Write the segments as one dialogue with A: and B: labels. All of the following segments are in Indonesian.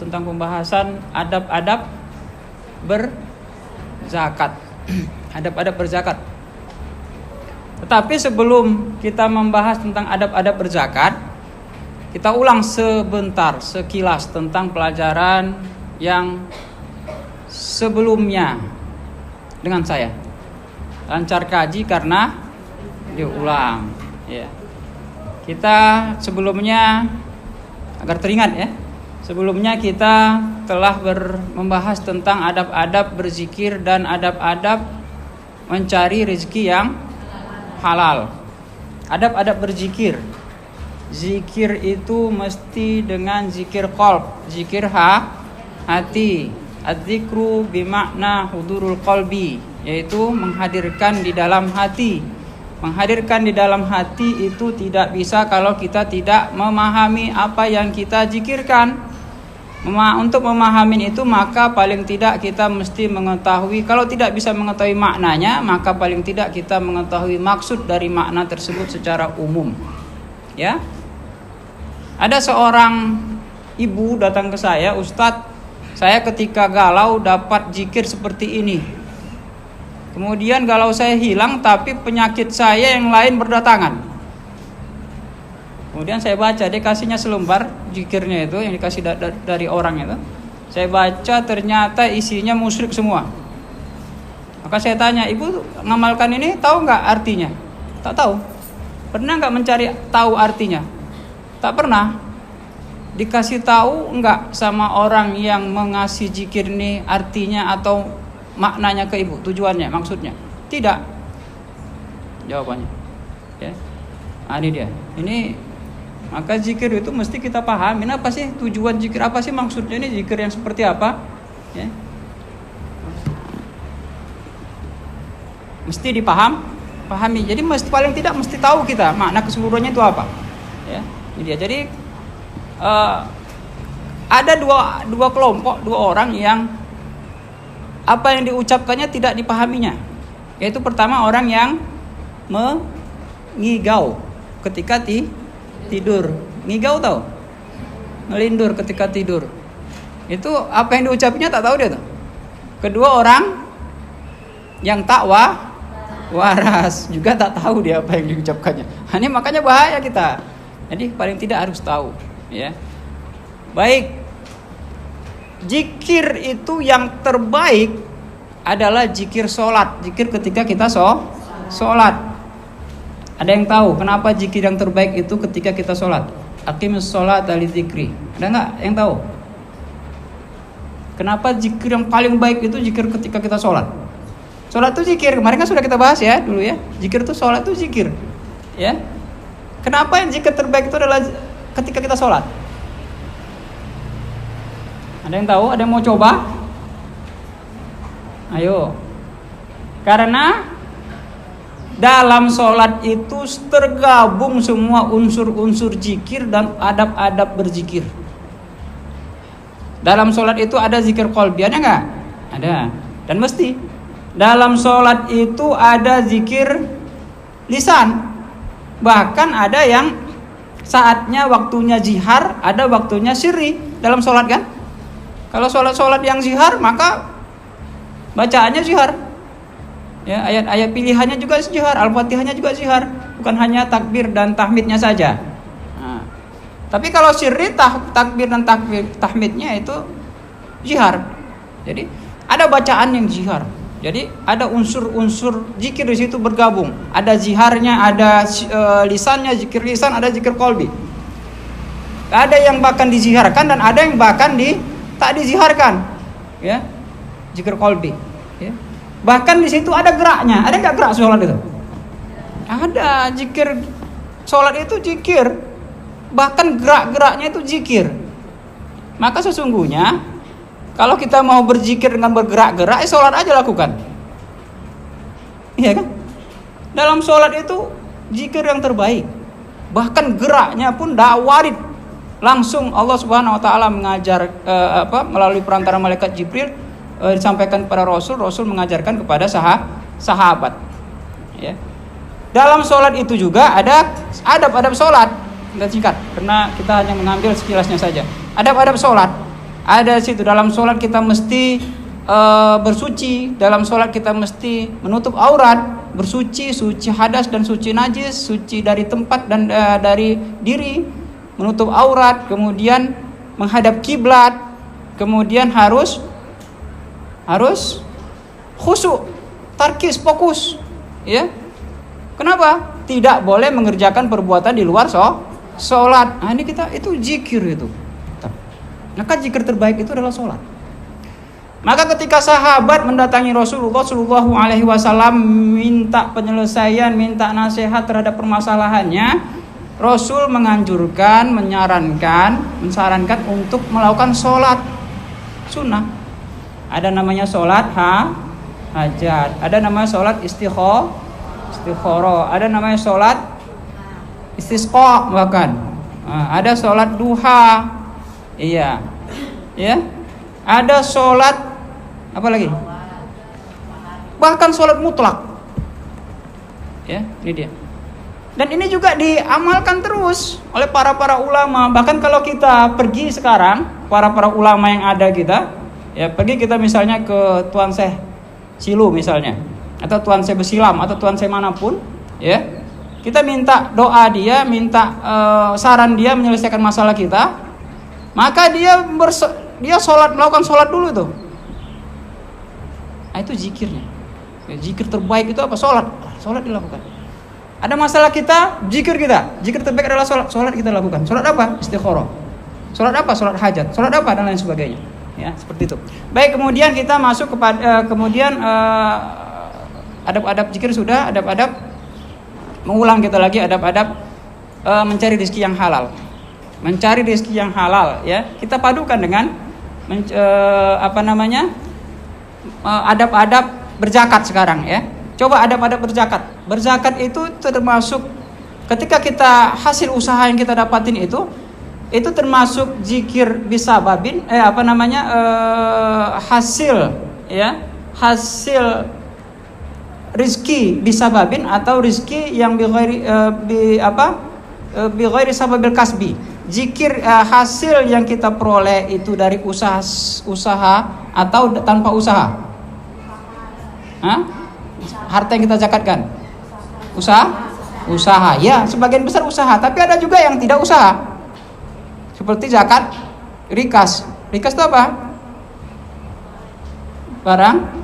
A: tentang pembahasan adab-adab berzakat. Adab-adab berzakat. Tetapi sebelum kita membahas tentang adab-adab berzakat, kita ulang sebentar, sekilas tentang pelajaran yang sebelumnya dengan saya. Lancar kaji karena diulang. Ya. Kita sebelumnya, agar teringat ya, sebelumnya kita telah membahas tentang adab-adab berzikir dan adab-adab mencari rezeki yang halal. Adab-adab berzikir. Zikir itu mesti dengan zikir qalb, zikir hati. Az-zikru bimakna hudurul qalbi, yaitu menghadirkan di dalam hati. Menghadirkan di dalam hati itu tidak bisa kalau kita tidak memahami apa yang kita zikirkan. Untuk memahami itu maka paling tidak kita mesti mengetahui, kalau tidak bisa mengetahui maknanya, maka paling tidak kita mengetahui maksud dari makna tersebut secara umum. Ya. Ada seorang ibu datang ke saya, "Ustadz, saya ketika galau dapat zikir seperti ini. Kemudian galau saya hilang, tapi penyakit saya yang lain berdatangan." Kemudian saya baca, dia kasihnya selembar zikirnya itu yang dikasih dari orang itu. Saya baca, ternyata isinya musyrik semua. Maka saya tanya, "Ibu ngamalkan ini tahu nggak artinya?" "Tak tahu." "Pernah nggak mencari tahu artinya?" "Tak pernah." "Dikasih tahu enggak sama orang yang mengasih zikir ini artinya atau maknanya ke ibu, tujuannya, maksudnya?" "Tidak." Jawabannya. Ya. Ini dia. Ini maka zikir itu mesti kita pahami. Apa sih tujuan zikir? Apa sih maksudnya ini zikir yang seperti apa? Ya. Mesti pahami. Jadi paling tidak mesti tahu kita makna keseluruhannya itu apa. Ya. Ini dia. Jadi ada dua kelompok, dua orang yang apa yang diucapkannya tidak dipahaminya. Yaitu pertama orang yang mengigau ketika tidur. Ngigau tahu? Ngelindur ketika tidur. Itu apa yang diucapnya tak tahu dia tuh. Kedua orang yang tak waras juga tak tahu dia apa yang diucapkannya. Ini makanya bahaya kita. Jadi paling tidak harus tahu. Ya, baik. Zikir itu yang terbaik adalah zikir sholat. Zikir ketika kita sholat. Ada yang tahu kenapa zikir yang terbaik itu ketika kita sholat? Aqimus sholata lidzikri. Ada nggak yang tahu? Kenapa zikir yang paling baik itu zikir ketika kita sholat? Sholat itu zikir. Kemarin kan sudah kita bahas ya dulu ya. Zikir itu sholat itu zikir. Ya. Kenapa yang zikir terbaik itu adalah ketika kita sholat? Ada yang tahu? Ada yang mau coba? Ayo. Karena dalam sholat itu tergabung semua unsur-unsur zikir dan adab-adab berzikir. Dalam sholat itu ada zikir qalbi, ada nggak? Ada. Dan mesti. Dalam sholat itu ada zikir lisan. Bahkan ada yang saatnya waktunya jihar, ada waktunya sirri dalam sholat kan? Kalau sholat yang jihar maka bacaannya jihar. Ya, ayat-ayat pilihannya juga jihar, Al-Fatihahnya juga jihar, bukan hanya takbir dan tahmidnya saja. Nah, tapi kalau sirri takbir dan tahmidnya itu jihar. Jadi ada bacaan yang jihar. Jadi ada unsur-unsur zikir di situ bergabung. Ada ziharnya, ada lisannya, zikir lisan, ada zikir qalbi. Ada yang bahkan diziharkan dan ada yang bahkan tak diziharkan. Ya. Zikir qalbi, ya. Bahkan di situ ada geraknya. Ada enggak gerak sholat itu? Ada. Zikir sholat itu zikir. Bahkan gerak-geraknya itu zikir. Maka sesungguhnya kalau kita mau berzikir dengan bergerak-gerak, sholat aja lakukan. Iya kan? Dalam sholat itu zikir yang terbaik. Bahkan geraknya pun dakwarid. Langsung Allah Subhanahu wa taala mengajar melalui perantara malaikat Jibril, disampaikan kepada Rasul mengajarkan kepada sahabat. Ya. Dalam sholat itu juga ada adab-adab sholat. Kita singkat, karena kita hanya mengambil sekilasnya saja. Adab-adab sholat. Ada situ dalam sholat kita mesti bersuci, dalam sholat kita mesti menutup aurat, bersuci, suci hadas dan suci najis, suci dari tempat dan dari diri, menutup aurat, kemudian menghadap kiblat, kemudian harus khusyuk, tarkis, fokus, ya. Kenapa? Tidak boleh mengerjakan perbuatan di luar sholat. Nah, ini kita itu zikir itu. Maka zikir terbaik itu adalah sholat. Maka ketika sahabat mendatangi Rasulullah Shallallahu Alaihi Wasallam minta penyelesaian, minta nasihat terhadap permasalahannya, Rasul menganjurkan, mensarankan untuk melakukan sholat sunnah. Ada namanya sholat hajat, ada namanya sholat istikharah, ada namanya sholat istisqa bahkan, ada sholat duha. Iya, ya. Ada sholat apa lagi? Bahkan sholat mutlak. Ya, ini dia. Dan ini juga diamalkan terus oleh para ulama. Bahkan kalau kita pergi sekarang, para ulama yang ada kita, ya pergi kita misalnya ke Tuan Syekh Silu misalnya, atau Tuan Syekh Besilam, atau Tuan Syekh manapun, ya. Kita minta doa dia, minta saran dia menyelesaikan masalah kita. Maka dia melakukan sholat dulu itu. Nah, itu zikirnya. Zikir terbaik itu apa? Sholat dilakukan. Ada masalah kita, zikir terbaik adalah sholat kita lakukan. Sholat apa? Istikharah. Sholat apa? Sholat hajat. Sholat apa? Dan lain sebagainya. Ya, seperti itu. Baik, kemudian kita masuk kepada adab-adab zikir sudah, adab-adab mengulang kita lagi adab-adab mencari rezeki yang halal. Mencari rezeki yang halal, ya. Kita padukan dengan adab-adab berzakat sekarang, ya. Coba adab-adab berzakat. Berzakat itu termasuk ketika kita hasil usaha yang kita dapatin itu termasuk zikir bisababin, hasil, ya. Hasil rizki bisababin atau rizki yang bi ghairi sababil kasbi. Zikir hasil yang kita peroleh itu dari usaha atau tanpa usaha. Harta yang kita zakatkan. Usaha. Ya, sebagian besar usaha, tapi ada juga yang tidak usaha. Seperti zakat rikas. Rikas itu apa? Barang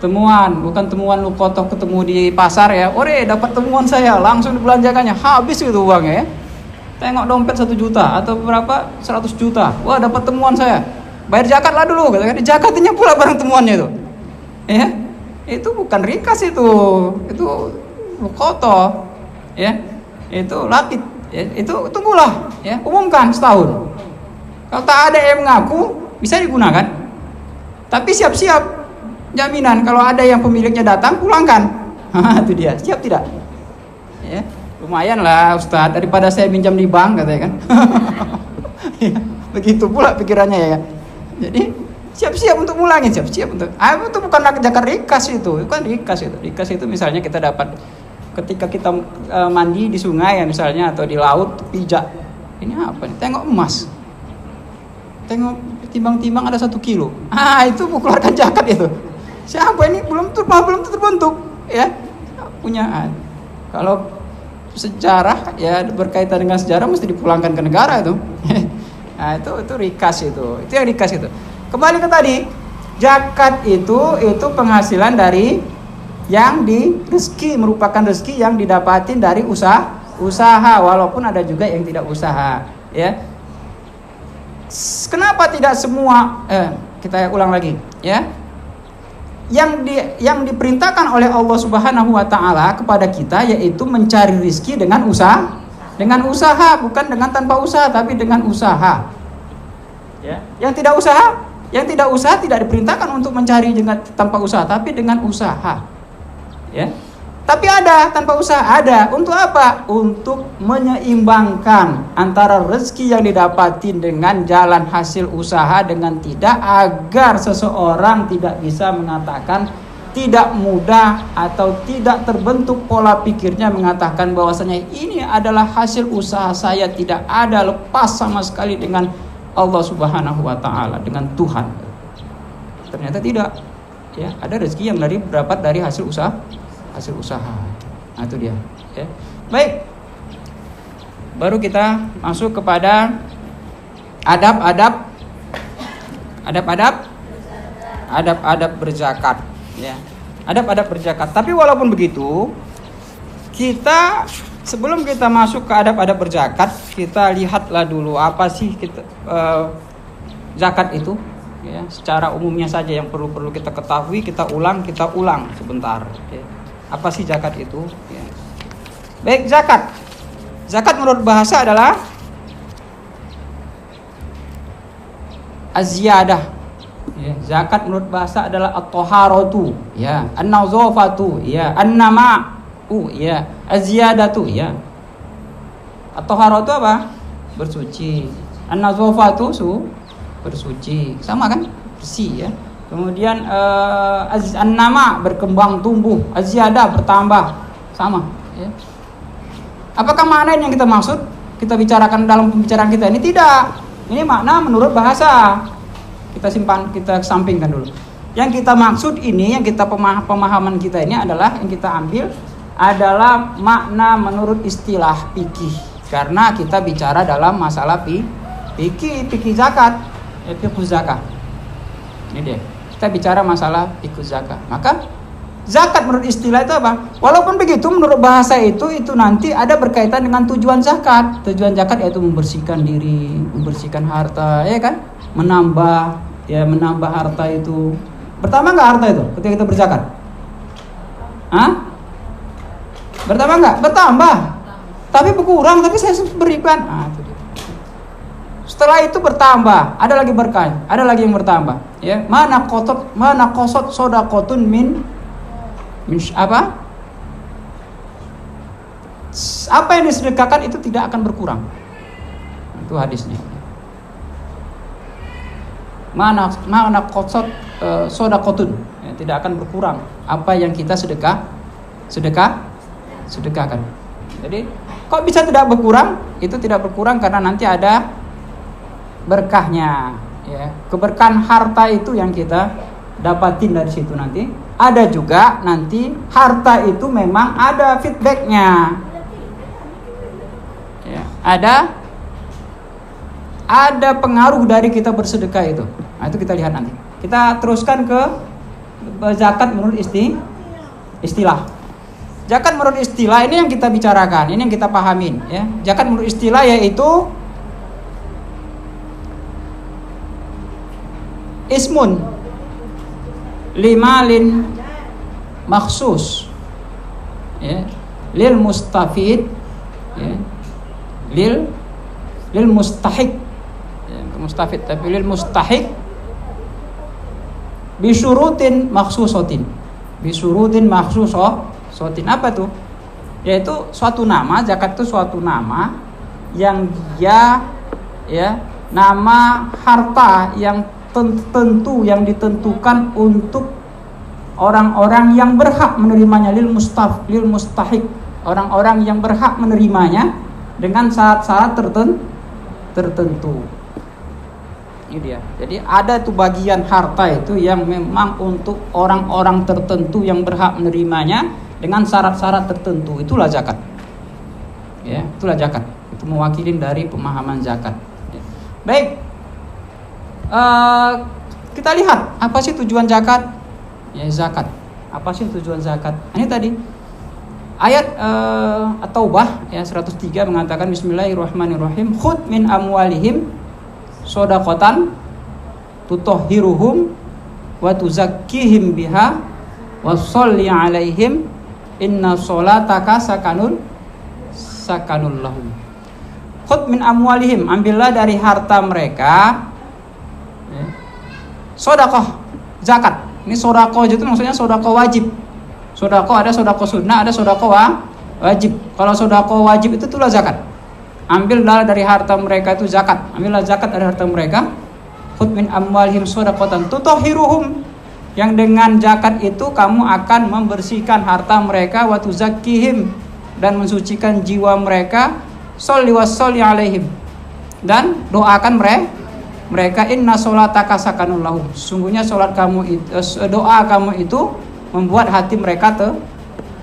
A: temuan, bukan temuan lu kotok ketemu di pasar ya. Ore, dapat temuan saya, langsung dibelanjakannya, habis itu uangnya ya. Tengok dompet 1 juta atau berapa 100 juta. Wah, dapat temuan saya. Bayar zakat lah dulu, katakan. Zakatnya pula barang temuannya itu. Ya. Itu bukan rikas itu. Itu lukoto. Ya. Itu lapit. Ya. Itu tunggulah, ya. Umumkan setahun. Kalau tak ada yang mengaku, bisa digunakan. Tapi siap-siap jaminan kalau ada yang pemiliknya datang, pulangkan. Itu dia. Siap tidak? Ya. Lumayan lah Ustadz, daripada saya pinjam di bank katanya kan. Ya, begitu pula pikirannya ya. Jadi siap-siap untuk mulangin, siap-siap untuk. Itu bukan zakat rikas itu, bukan rikas itu. Rikas itu misalnya kita dapat ketika kita mandi di sungai ya misalnya atau di laut pijak. Ini apa nih? Tengok emas. Tengok timbang-timbang ada 1 kilo. Itu keluarkan zakat itu. Siapa ini belum terbentuk ya. Punya. Kalau sejarah ya berkaitan dengan sejarah mesti dipulangkan ke negara itu. Nah, itu rikas itu. Itu yang rikas itu. Kembali ke tadi, zakat itu penghasilan dari yang rezeki, merupakan rezeki yang didapatin dari usaha walaupun ada juga yang tidak usaha, ya. Kenapa tidak semua kita ulang lagi, ya. Yang diperintahkan oleh Allah Subhanahu wa taala kepada kita yaitu mencari rezeki dengan usaha, bukan dengan tanpa usaha tapi dengan usaha. Ya. Yang tidak usaha tidak diperintahkan untuk mencari dengan tanpa usaha tapi dengan usaha. Ya. Tapi ada tanpa usaha, ada. Untuk apa? Untuk menyeimbangkan antara rezeki yang didapatin dengan jalan hasil usaha dengan tidak, agar seseorang tidak bisa mengatakan tidak mudah atau tidak terbentuk pola pikirnya mengatakan bahwasanya ini adalah hasil usaha saya, tidak ada lepas sama sekali dengan Allah Subhanahu wa taala, dengan Tuhan. Ternyata tidak. Ya, ada rezeki yang dapat dari hasil usaha. Nah, itu dia, ya. Baik. Baru kita masuk kepada adab-adab berzakat, ya. Adab-adab berzakat. Tapi walaupun begitu, kita sebelum kita masuk ke adab-adab berzakat, kita lihatlah dulu apa sih zakat itu, ya. Secara umumnya saja yang perlu kita ketahui, kita ulang sebentar, ya. Apa sih zakat itu, ya. Baik, zakat. Zakat menurut bahasa adalah az-ziyadah. Ya, zakat menurut bahasa adalah at-taharatu, ya, an-nazafatu, ya, an-nama'u, ya, az-ziyadatu, ya. At-taharatu apa? Bersuci. An-nazafatu bersuci. Sama kan? Bersih, ya. Kemudian an-nama berkembang tumbuh, az-ziyadah bertambah. Sama, ya. Apakah makna yang kita maksud? Kita bicarakan dalam pembicaraan kita ini? Tidak. Ini makna menurut bahasa. Kita sampingkan dulu. Yang kita maksud ini, yang kita pemahaman kita ini adalah, yang kita ambil adalah makna menurut istilah fikih. Karena kita bicara dalam masalah fikih zakat, fikih zakat. Ini dia. Kita bicara masalah fikih zakat. Maka zakat menurut istilah itu apa? Walaupun begitu, menurut bahasa itu nanti ada berkaitan dengan tujuan zakat. Tujuan zakat yaitu membersihkan diri, membersihkan harta, ya kan? Menambah harta itu. Bertambah nggak harta itu ketika kita berzakat? Bertambah nggak? Bertambah. Tapi berkurang, tapi saya berikan. Itu dia. Setelah itu bertambah, ada lagi berkah, ada lagi yang bertambah. Ya, mana qosot sodaqotun min apa? Apa yang disedekahkan itu tidak akan berkurang. Itu hadisnya. Mana qosot sodaqotun, ya, tidak akan berkurang apa yang kita sedekahkan. Jadi kok bisa tidak berkurang? Itu tidak berkurang karena nanti ada berkahnya, ya. Keberkahan harta itu yang kita dapatin dari situ nanti. Ada juga nanti harta itu memang ada feedbacknya, ya. Ada pengaruh dari kita bersedekah itu. Nah, itu kita lihat nanti. Kita teruskan ke zakat menurut istilah. Zakat menurut istilah ini yang kita bicarakan, ini yang kita pahamin, ya. Zakat menurut istilah yaitu ismun limalin maksus, ya, lil mustafid, ya, lil mustahik, ya, mustafid tapi lil mustahik bisyurutin maksusotin. Apa tuh? Yaitu suatu nama, zakat itu suatu nama yang dia, ya, nama harta yang tentu, yang ditentukan untuk orang-orang yang berhak menerimanya, lil mustahik, orang-orang yang berhak menerimanya dengan syarat-syarat tertentu. Ini dia. Jadi ada tuh bagian harta itu yang memang untuk orang-orang tertentu yang berhak menerimanya dengan syarat-syarat tertentu. Itulah zakat. Ya, itulah zakat. Itu mewakili dari pemahaman zakat. Ya. Baik. Kita lihat apa sih tujuan zakat? Ya, zakat. Apa sih tujuan zakat? Ini tadi ayat At-Taubah ya 103 mengatakan bismillahirrahmanirrahim, khudh min amwalihim shadaqatan tutahhiruhum wa tuzakkihim biha wa sholli alaihim inna sholataka sakanul lahum. Khudh min amwalihim, ambillah dari harta mereka, ya, sedekah zakat. Ini sedekah itu maksudnya sedekah wajib. Sedekah ada sedekah sunnah, ada sedekah wajib. Kalau sedekah wajib itu itulah zakat. Ambillah dari harta mereka itu zakat. Ambillah zakat dari harta mereka. Khudh min amwalihim shadaqatan tutahhiruhum, yang dengan zakat itu kamu akan membersihkan harta mereka, wa tuzakkihim, dan mensucikan jiwa mereka, sholli wa sholli alaihim, dan doakan mereka inna sholataka sakanun lahum. Sungguhnya sholat kamu itu, doa kamu itu membuat hati mereka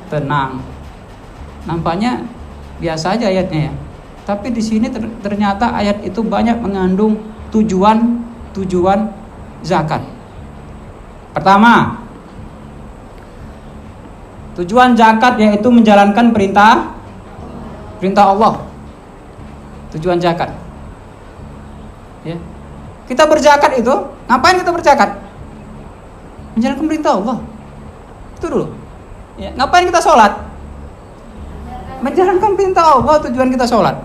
A: tenang. Nampaknya biasa aja ayatnya ya. Tapi di sini ternyata ayat itu banyak mengandung tujuan zakat. Pertama, tujuan zakat yaitu menjalankan perintah Allah. Tujuan zakat. Ya. Kita berzakat itu, ngapain kita berzakat? Menjalankan perintah Allah. Itu dulu. Ya, ngapain kita sholat? Menjalankan perintah Allah, tujuan kita sholat.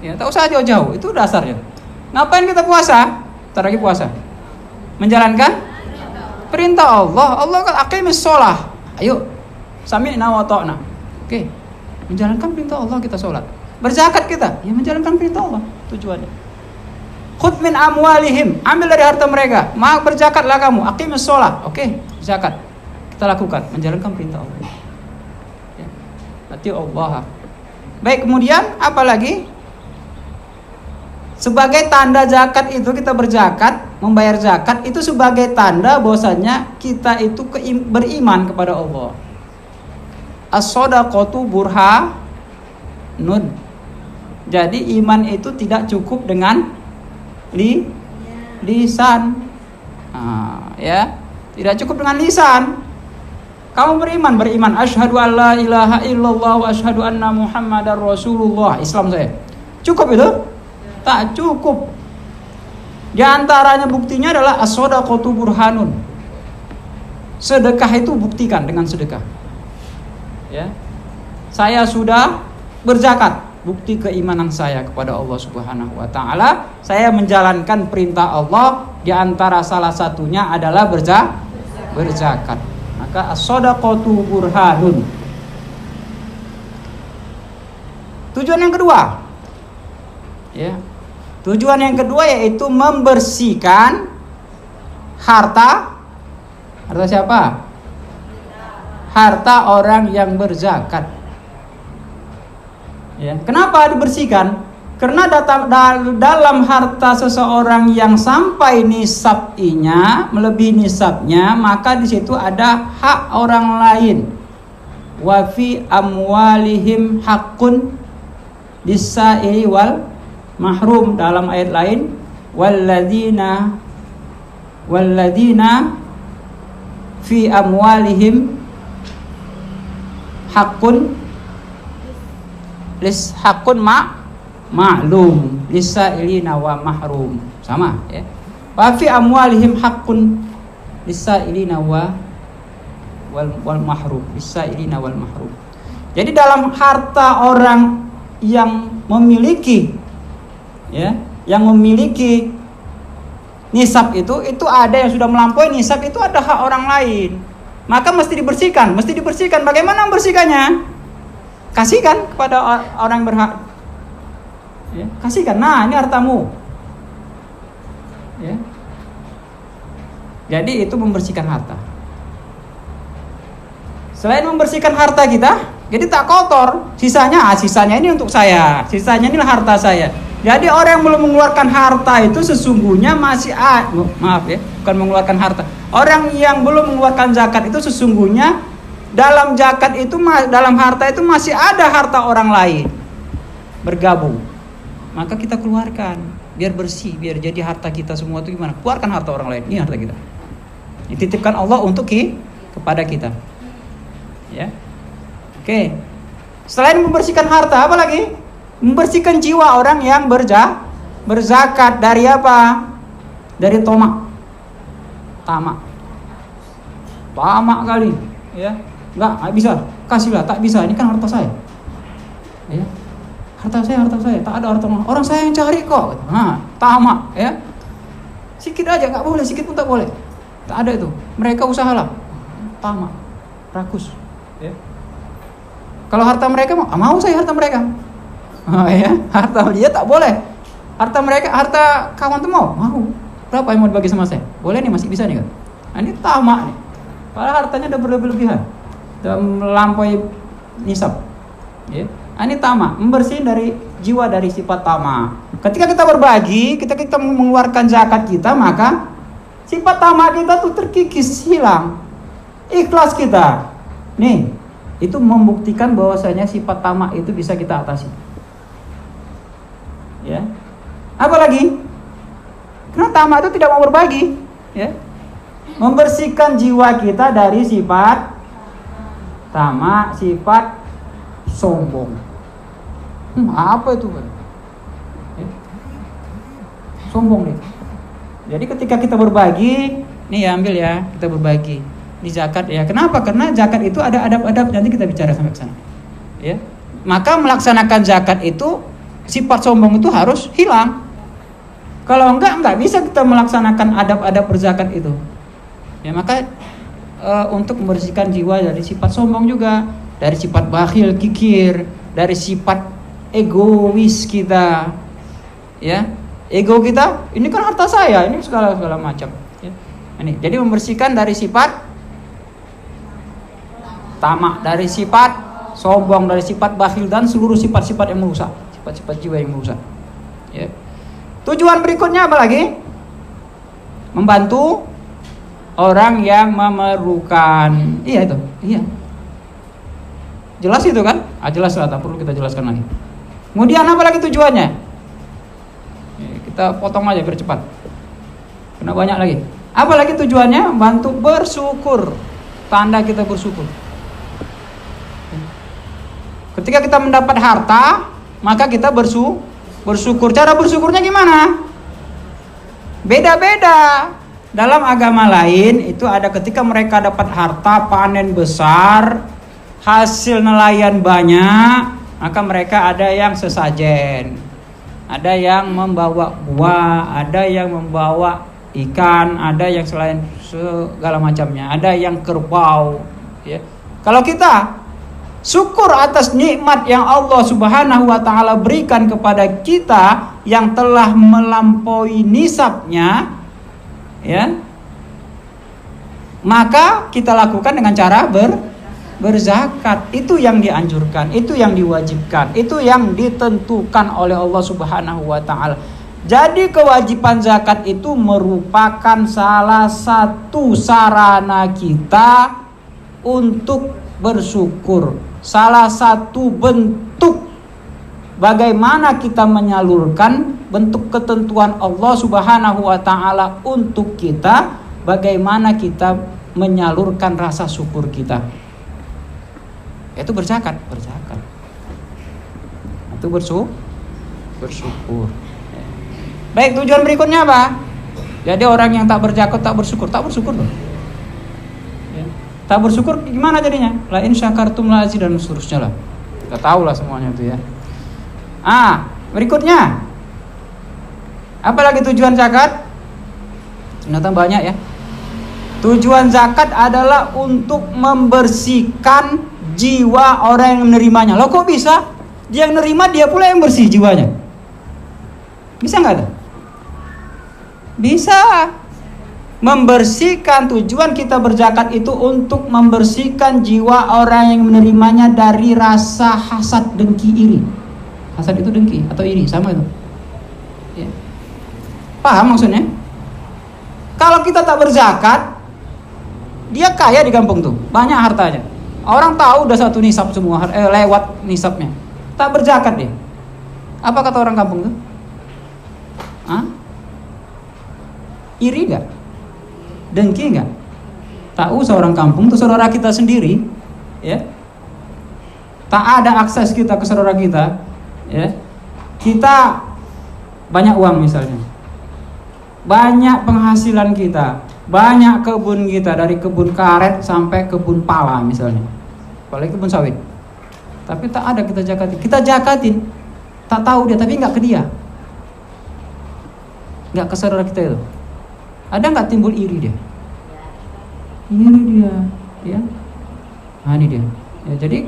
A: Ya, tak usah jauh-jauh, itu dasarnya. Ngapain kita puasa? Ntar lagi puasa. Menjalankan perintah Allah. Allah kan aqimis sholah. Ayo, sami'na wa ta'na. Oke. Menjalankan perintah Allah kita sholat. Berzakat kita, ya menjalankan perintah Allah tujuannya. Khudh min amwalihim, ambil dari harta mereka. Maka berzakatlah kamu, aqimis sholah. Oke, zakat. Kita lakukan, menjalankan perintah Allah. Ya. Berarti Allah. Baik, kemudian apa lagi? Sebagai tanda zakat itu kita berzakat, membayar zakat itu sebagai tanda bahwasanya kita itu beriman kepada Allah. As-shadaqatu burhanun. Jadi iman itu tidak cukup dengan lisan. Ya, tidak cukup dengan lisan. Kamu beriman asyhadu an la ilaha illallah wa asyhadu anna muhammadar rasulullah. Islam saya. Cukup itu? Tak cukup. Di antaranya buktinya adalah as-shadaqatu burhanun. Sedekah itu buktikan dengan sedekah. Ya. Saya sudah berzakat. Bukti keimanan saya kepada Allah Subhanahu wa taala, saya menjalankan perintah Allah, di antara salah satunya adalah berzakat. Maka as-shadaqatu burhanun. Tujuan yang kedua. Ya. Tujuan yang kedua yaitu membersihkan harta siapa? Harta orang yang berzakat. Ya. Kenapa dibersihkan? Karena dalam harta seseorang yang sampai nisabnya, melebihi nisabnya, maka di situ ada hak orang lain. Wa fi amwalihim haqqun lis-sa'ili wal mahrum. Dalam ayat lain, walladzina fi amwalihim haqqun hakun ma'lum lisailina wa mahrum. Sama ya. Wa fi amwalihim hakun lisailina wal mahrum. Lisailina wal mahrum. Jadi dalam harta orang yang memiliki nisab itu ada yang sudah melampaui nisab, itu ada hak orang lain. Maka mesti dibersihkan. Bagaimana membersihkannya? Kasihkan kepada orang yang berhak. Ya, kasihkan. Nah, ini hartamu. Ya. Jadi itu membersihkan harta. Selain membersihkan harta kita, jadi tak kotor. Sisanya ini untuk saya. Sisanya inilah harta saya. Jadi orang yang belum mengeluarkan harta itu sesungguhnya masih bukan mengeluarkan harta. Orang yang belum mengeluarkan zakat itu sesungguhnya dalam zakat itu, dalam harta itu masih ada harta orang lain bergabung. Maka kita keluarkan biar bersih, biar jadi harta kita semua itu gimana? Keluarkan harta orang lain. Ini harta kita. Dititipkan Allah untuk kepada kita. Ya. Oke. Selain membersihkan harta, apa lagi? Membersihkan jiwa orang yang berzakat dari apa? Dari tamak kali, ya. Enggak bisa, kasihlah, tak bisa, ini kan harta saya. Ya. Harta saya, tak ada harta orang saya yang cari kok. Nah, tamak, ya. Sikit aja enggak boleh, sikit pun tak boleh. Tak ada itu. Mereka usahalah. Tamak, rakus, ya. Kalau harta mereka mau saya harta mereka. Ya, harta dia tak boleh. Harta mereka, harta kawan tuh mau. Berapa yang mau dibagi sama saya? Boleh nih, masih bisa nih kan. Nah, ini tamak nih. Padahal hartanya udah berlebihan. Udah melampaui nisab. Ya. Ini tamak, membersihin dari jiwa dari sifat tamak. Ketika kita berbagi, ketika kita mengeluarkan zakat kita, maka sifat tamak kita tuh terkikis, hilang. Ikhlas kita. Nih, itu membuktikan bahwasanya sifat tamak itu bisa kita atasi. Ya. Apalagi? Karena tamak itu tidak mau berbagi, ya. Membersihkan jiwa kita dari sifat tamak, sifat sombong. Apa itu? Ya. Sombong nih. Jadi ketika kita berbagi, nih ambil ya, kita berbagi. Di zakat ya. Kenapa? Karena zakat itu ada adab-adab, nanti kita bicara sampai ke sana. Ya. Maka melaksanakan zakat itu sifat sombong itu harus hilang. Kalau enggak bisa kita melaksanakan adab-adab berzakat itu. Ya, maka untuk membersihkan jiwa dari sifat sombong juga, dari sifat bakhil, kikir, dari sifat egois kita. Ya. Ego kita, ini kan harta saya, ini segala macam. Ya. Ini, jadi membersihkan dari sifat tamak, dari sifat sombong, dari sifat bakhil dan seluruh sifat-sifat yang merusak, sifat-sifat jiwa yang merusak. Ya. Tujuan berikutnya apa lagi? Membantu orang yang memerlukan. Iya itu, iya. Jelas itu kan? Jelas lah, tak perlu kita jelaskan lagi. Kemudian apa lagi tujuannya? Kita potong aja biar cepat. Karena banyak lagi. Apa lagi tujuannya? Bantu bersyukur. Tanda kita bersyukur. Ketika kita mendapat harta, maka kita bersyukur. Cara bersyukurnya gimana? Beda-beda. Dalam agama lain itu ada ketika mereka dapat harta panen besar, hasil nelayan banyak, maka mereka ada yang sesajen. Ada yang membawa buah, ada yang membawa ikan, ada yang selain segala macamnya, ada yang kerbau. Ya. Kalau kita syukur atas nikmat yang Allah Subhanahu wa Ta'ala berikan kepada kita yang telah melampaui nisabnya, ya, maka kita lakukan dengan cara berzakat. Itu yang dianjurkan, itu yang diwajibkan, itu yang ditentukan oleh Allah Subhanahu wa Ta'ala. Jadi kewajiban zakat itu merupakan salah satu sarana kita untuk bersyukur, salah satu bentuk bagaimana kita menyalurkan bentuk ketentuan Allah Subhanahu wa Ta'ala untuk kita, bagaimana kita menyalurkan rasa syukur kita. Itu berzakat. Itu bersyukur. Baik, tujuan berikutnya apa? Jadi orang yang tak berzakat tak bersyukur loh. Ya. Tak bersyukur gimana jadinya? La in syakartum la azidannakum dan seterusnya lah. Kita tahu lah semuanya itu ya. Berikutnya. Apa lagi tujuan zakat? Ternyata banyak ya. Tujuan zakat adalah untuk membersihkan jiwa orang yang menerimanya. Loh kok bisa? Dia yang nerima, dia pula yang bersih jiwanya. Bisa nggak tuh? Bisa. Membersihkan, tujuan kita berzakat itu untuk membersihkan jiwa orang yang menerimanya dari rasa hasad, dengki, iri. Hasad itu dengki atau iri, sama itu. Ya. Paham maksudnya? Kalau kita tak berzakat, dia kaya di kampung tuh, banyak hartanya. Orang tahu udah satu nisab semua, lewat nisabnya. Tak berzakat dia. Apa kata orang kampung tuh? Iri gak? Dengki gak? Tahu seorang kampung tuh saudara kita sendiri, ya. Tak ada akses kita ke saudara kita, ya. Kita banyak uang misalnya, banyak penghasilan kita, banyak kebun kita, dari kebun karet sampai kebun pala misalnya, apalagi kebun sawit. Tapi tak ada kita jakatin, tak tahu dia, tapi nggak ke dia, nggak ke saudara kita itu. Ada nggak timbul iri dia? Ini dia, ya. Nah ini dia. Ya, jadi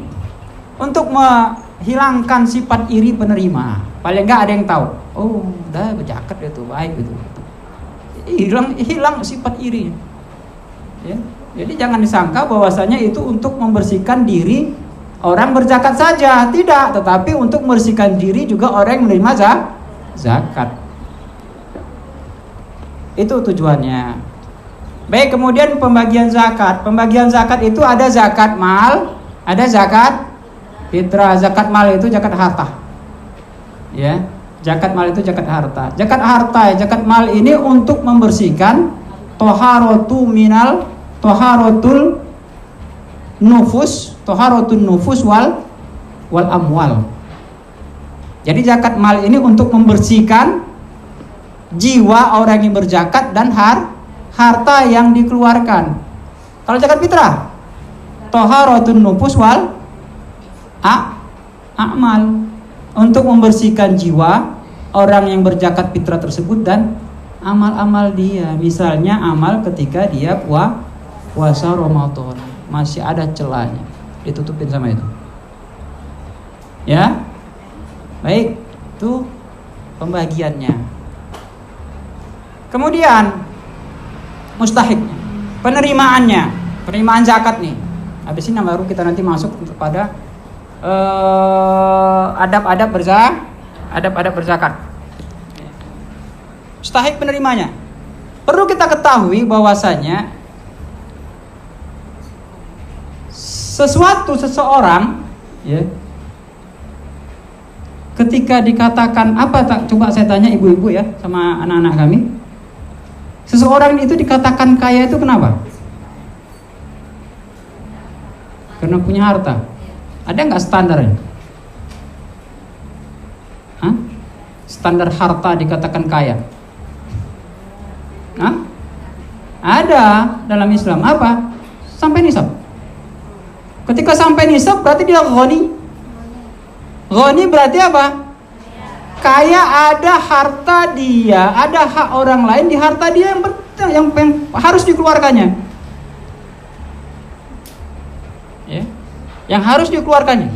A: untuk menghilangkan sifat iri penerima, paling nggak ada yang tahu. Oh, udah berzakat dia tuh baik gitu. Hilang sifat iri. Ya. Jadi jangan disangka bahwasanya itu untuk membersihkan diri orang berzakat saja, tidak, tetapi untuk membersihkan diri juga orang yang menerima zakat. Itu tujuannya. Baik, kemudian pembagian zakat. Pembagian zakat itu ada zakat mal, ada zakat fitrah. Zakat mal itu zakat harta. Ya, zakat mal itu zakat harta. Zakat harta, zakat mal ini untuk membersihkan toharotul nufus wal amwal. Jadi zakat mal ini untuk membersihkan jiwa orang yang berzakat dan harta yang dikeluarkan. Kalau zakat fitrah, toharotul nufus wal amal, untuk membersihkan jiwa orang yang berzakat fitrah tersebut dan amal-amal dia. Misalnya amal ketika dia puasa Ramadan, masih ada celahnya, ditutupin sama itu. Ya, baik, itu pembagiannya. Kemudian mustahiknya, penerimaan zakat nih. Habis ini baru kita nanti masuk kepada adab-adab berzakat. Mustahik penerimanya. Perlu kita ketahui bahwasanya seseorang, ya, ketika dikatakan apa tak, coba saya tanya ibu-ibu ya sama anak-anak kami. Seseorang itu dikatakan kaya itu kenapa? Karena punya harta. Ada nggak standarnya? Hah? Standar harta dikatakan kaya? Hah? Ada dalam Islam. Apa? Sampai nisab. Ketika sampai nisab berarti dia ghani. Ghani berarti apa? Kaya, ada harta dia, ada hak orang lain di harta dia yang harus dikeluarkannya. Ya. Yang harus dikeluarkannya.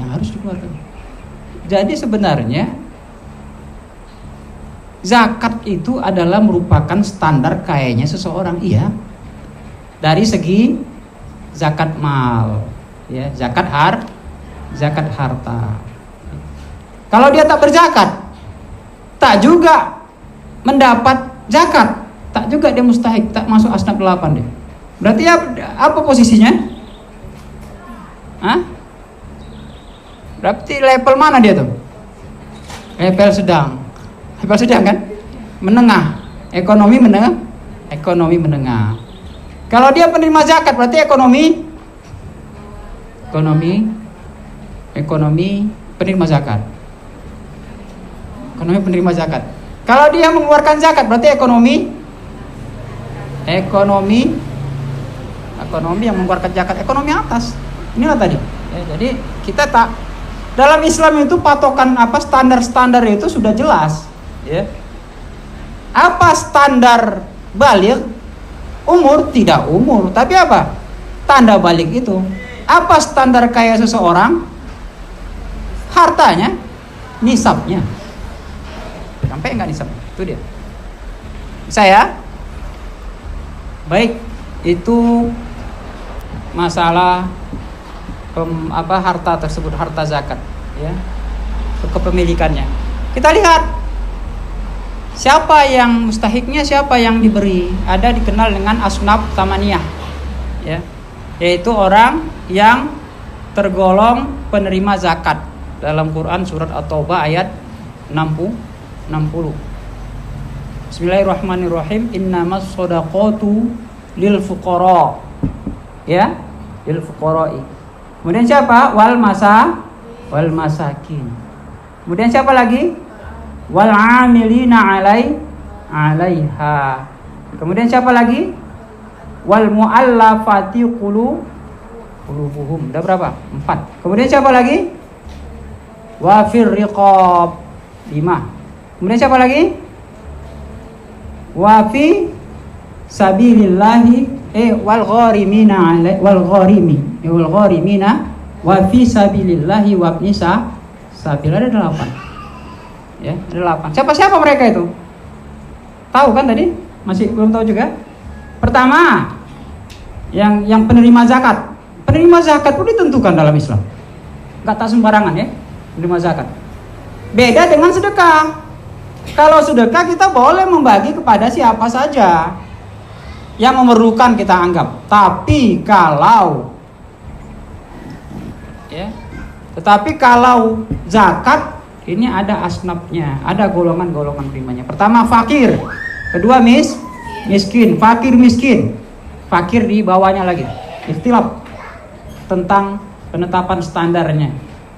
A: Jadi sebenarnya zakat itu adalah merupakan standar kayanya seseorang, iya. Dari segi zakat mal, ya, zakat harta. Kalau dia tak berzakat, tak juga mendapat zakat, tak juga dia mustahik, tak masuk asnaf 8 deh. Berarti apa posisinya? Hah? Berarti level mana dia tuh? Level sedang kan? Menengah. Ekonomi menengah. Kalau dia penerima zakat berarti ekonomi penerima zakat. Ekonomi penerima zakat. Kalau dia mengeluarkan zakat berarti ekonomi yang mengeluarkan zakat, ekonomi atas. Inilah tadi. Ya, jadi kita tak, dalam Islam itu patokan apa, standar itu sudah jelas. Ya. Apa standar baligh? Umur, tidak umur, tapi apa? Tanda balik itu. Apa standar kaya seseorang? Hartanya, nisabnya. Sampai enggak nisab? Itu dia. Saya baik, itu masalah harta tersebut, harta zakat, ya, kepemilikannya. Kita lihat siapa yang mustahiknya, siapa yang diberi. Ada dikenal dengan asnaf tamaniyah, ya, yaitu orang yang tergolong penerima zakat. Dalam Quran surat At-Taubah ayat 60. Bismillahirrahmanirrahim. Innamas shadaqatu lil fuqara, ya, lil fuqara'i. Kemudian siapa? Wal masakin. Kemudian siapa lagi? Wal amilina alaiha. Kemudian siapa lagi? Wal muallafati qulubuhum. Udah berapa? 4. Kemudian siapa lagi? Wa fir riqab. 5. Kemudian siapa lagi? Wa fi sabilillahi wal gharimina wa fi sabilillahi wa ibni sabil. Ada 8. Ya, ada 8. Siapa mereka itu? Tahu kan tadi? Masih belum tahu juga? Pertama, yang penerima zakat. Penerima zakat pun ditentukan dalam Islam. nggak tak sembarangan ya menerima zakat. Beda dengan sedekah. Kalau sedekah kita boleh membagi kepada siapa saja yang memerlukan kita anggap. Tetapi kalau zakat ini ada asnafnya, ada golongan-golongan primanya. Pertama fakir, kedua miskin, fakir miskin. Fakir di bawahnya lagi. Ikhtilaf tentang penetapan standarnya.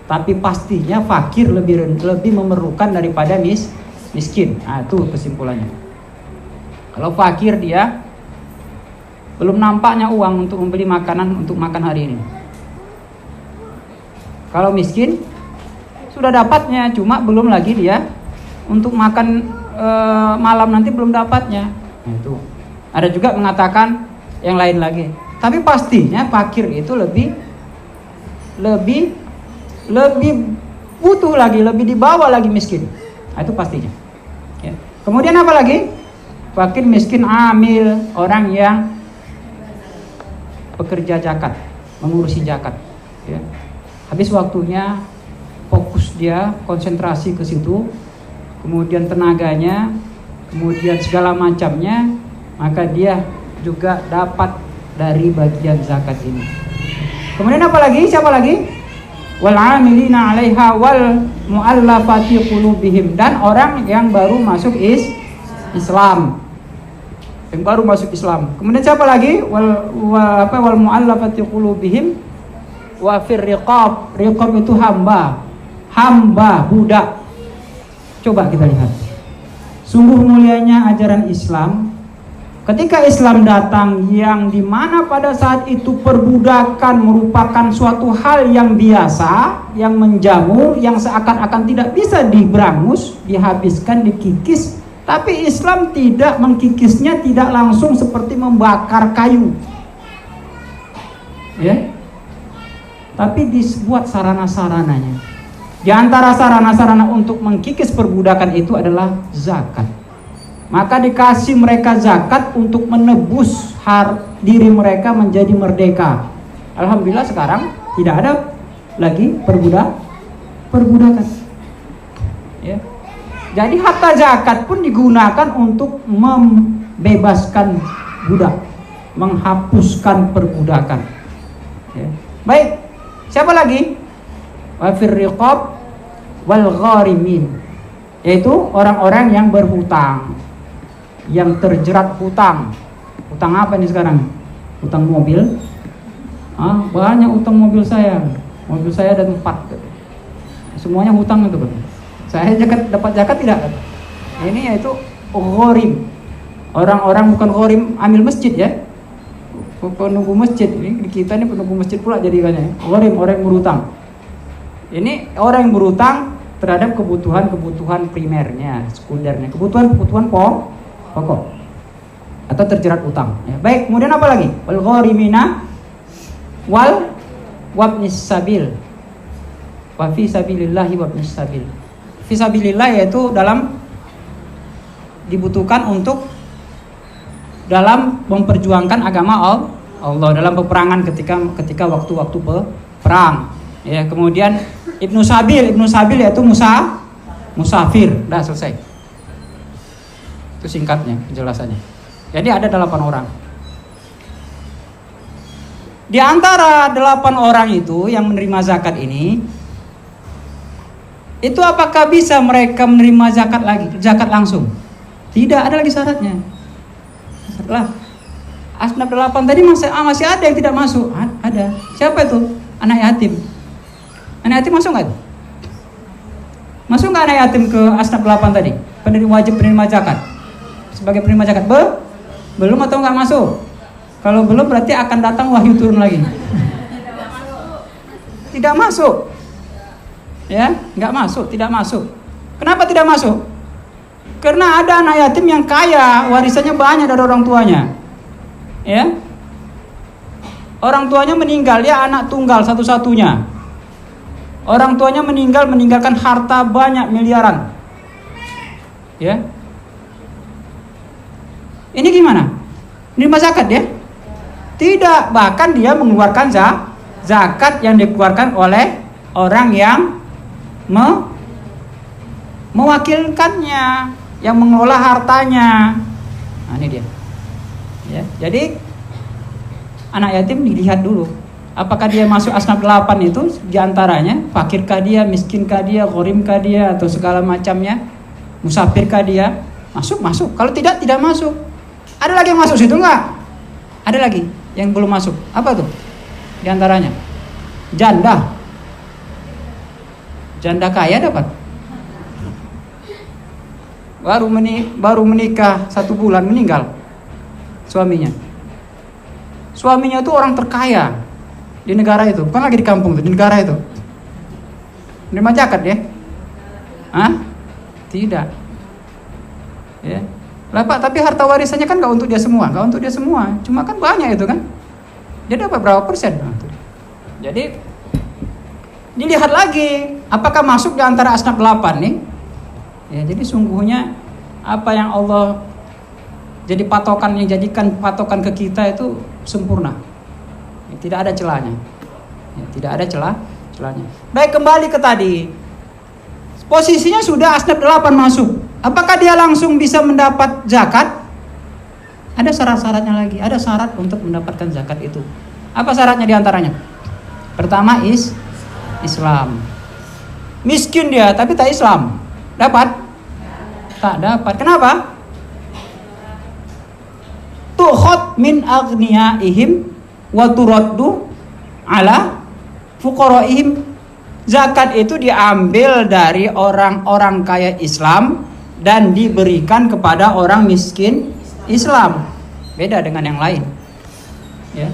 A: Tapi pastinya fakir lebih memerlukan daripada miskin. Nah, itu kesimpulannya. Kalau fakir dia belum nampaknya uang untuk membeli makanan untuk makan hari ini. Kalau miskin sudah dapatnya, cuma belum lagi dia untuk makan malam nanti belum dapatnya. Nah, itu. Ada juga mengatakan yang lain lagi. Tapi pastinya fakir itu lebih butuh lagi, lebih di bawah lagi miskin. Nah, itu pastinya. Ya. Kemudian apa lagi? Fakir, miskin, amil, orang yang pekerja zakat, mengurusi zakat. Ya. Habis waktunya, fokus dia, konsentrasi ke situ, kemudian tenaganya, kemudian segala macamnya, maka dia juga dapat dari bagian zakat ini. Kemudian apa lagi? Siapa lagi? Wal 'amilina 'alaiha wal mu'allafati qulubihim, dan orang yang baru masuk Islam. Yang baru masuk Islam. Kemudian siapa lagi? Wal mu'allafati qulubihim wa fir riqab. Riqab itu hamba, budak. Coba kita lihat. Sungguh mulianya ajaran Islam. Ketika Islam datang, yang dimana pada saat itu perbudakan merupakan suatu hal yang biasa, yang menjamur, yang seakan-akan tidak bisa diberangus, dihabiskan, dikikis. Tapi Islam tidak mengkikisnya, tidak langsung seperti membakar kayu, ya. Tapi dibuat sarana-sarananya. Di antara sarana-sarana untuk mengkikis perbudakan itu adalah zakat. Maka dikasih mereka zakat untuk menebus diri mereka menjadi merdeka. Alhamdulillah sekarang tidak ada lagi perbudakan. Ya. Jadi harta zakat pun digunakan untuk membebaskan budak, menghapuskan perbudakan. Ya. Baik, siapa lagi? Wa fir riqab wal gharimin, yaitu orang-orang yang berhutang, yang terjerat hutang. Hutang apa ini sekarang? Hutang mobil. Banyak hutang mobil saya. Mobil saya ada 4. Semuanya hutang itu, Bang. Saya dapat zakat tidak? Ini yaitu gharim. Orang-orang bukan gharim amil masjid ya. Penunggu masjid. Ini kita ini penunggu masjid pula jadikannya. Gharim, orang yang berhutang. Ini orang yang berhutang terhadap kebutuhan primernya, sekundernya, kebutuhan pokok atau terjerat utang. Ya. Baik, kemudian apa lagi? Wal gharimina wal wabnis sabil. Wa fi sabilillahi wabnis sabil. Fi sabilillah yaitu dalam dibutuhkan untuk dalam memperjuangkan agama Allah dalam peperangan ketika waktu-waktu perang. Ya, kemudian Ibnu Sabil yaitu musafir. Dah selesai. Itu singkatnya penjelasannya. Jadi ada 8 orang. Di antara 8 orang itu yang menerima zakat ini, itu apakah bisa mereka menerima zakat langsung? Tidak, ada lagi syaratnya. Setelah asnaf 8 tadi masih ada yang tidak masuk. Ada. Siapa itu? Anak yatim. Anak yatim masuk nggak? Masuk nggak anak yatim ke asnaf 8 tadi? Wajib penerima zakat. Sebagai penerima zakat belum atau nggak masuk? Kalau belum berarti akan datang wahyu turun lagi. Tidak masuk. Ya, nggak masuk, tidak masuk. Kenapa tidak masuk? Karena ada anak yatim yang kaya, warisannya banyak dari orang tuanya. Ya. Orang tuanya meninggal, dia anak tunggal satu-satunya. Orang tuanya meninggalkan harta banyak miliaran. Ya. Ini gimana? Nerima zakat ya? Tidak, bahkan dia mengeluarkan zakat yang dikeluarkan oleh orang yang mewakilkannya, yang mengelola hartanya. Nah, ini dia. Ya, jadi anak yatim dilihat dulu. Apakah dia masuk asnaf 8 itu diantaranya? Fakirkah dia, miskinkah dia, ghorimkah dia, atau segala macamnya? Musafirkah dia? Masuk. Kalau tidak masuk. Ada lagi yang masuk situ enggak? Ada lagi yang belum masuk. Apa tuh? Diantaranya janda kaya dapat. Baru menikah 1 bulan meninggal suaminya. Suaminya itu orang terkaya di negara itu, bukan lagi di kampung itu, di negara itu. Menerima zakat ya? Tidak. Ya. Lah Pak, tapi harta warisannya kan nggak untuk dia semua, cuma kan banyak itu kan. Dia dapat berapa persen? Jadi dilihat lagi apakah masuk di antara asnaf 8 nih. Ya, jadi sungguhnya apa yang Allah jadikan patokan ke kita itu sempurna. Ya, tidak ada celahnya. Ya, tidak ada celahnya. Baik, kembali ke tadi. Posisinya sudah asnaf 8 masuk. Apakah dia langsung bisa mendapat zakat? Ada syarat-syaratnya lagi. Ada syarat untuk mendapatkan zakat itu. Apa syaratnya diantaranya? Pertama Islam. Miskin dia tapi tak Islam. Dapat? Tak dapat. Kenapa? Tukhad min aghniyaihim wa turaddu ala fuqaraihim. Zakat itu diambil dari orang-orang kaya Islam dan diberikan kepada orang miskin Islam. Beda dengan yang lain. Ya.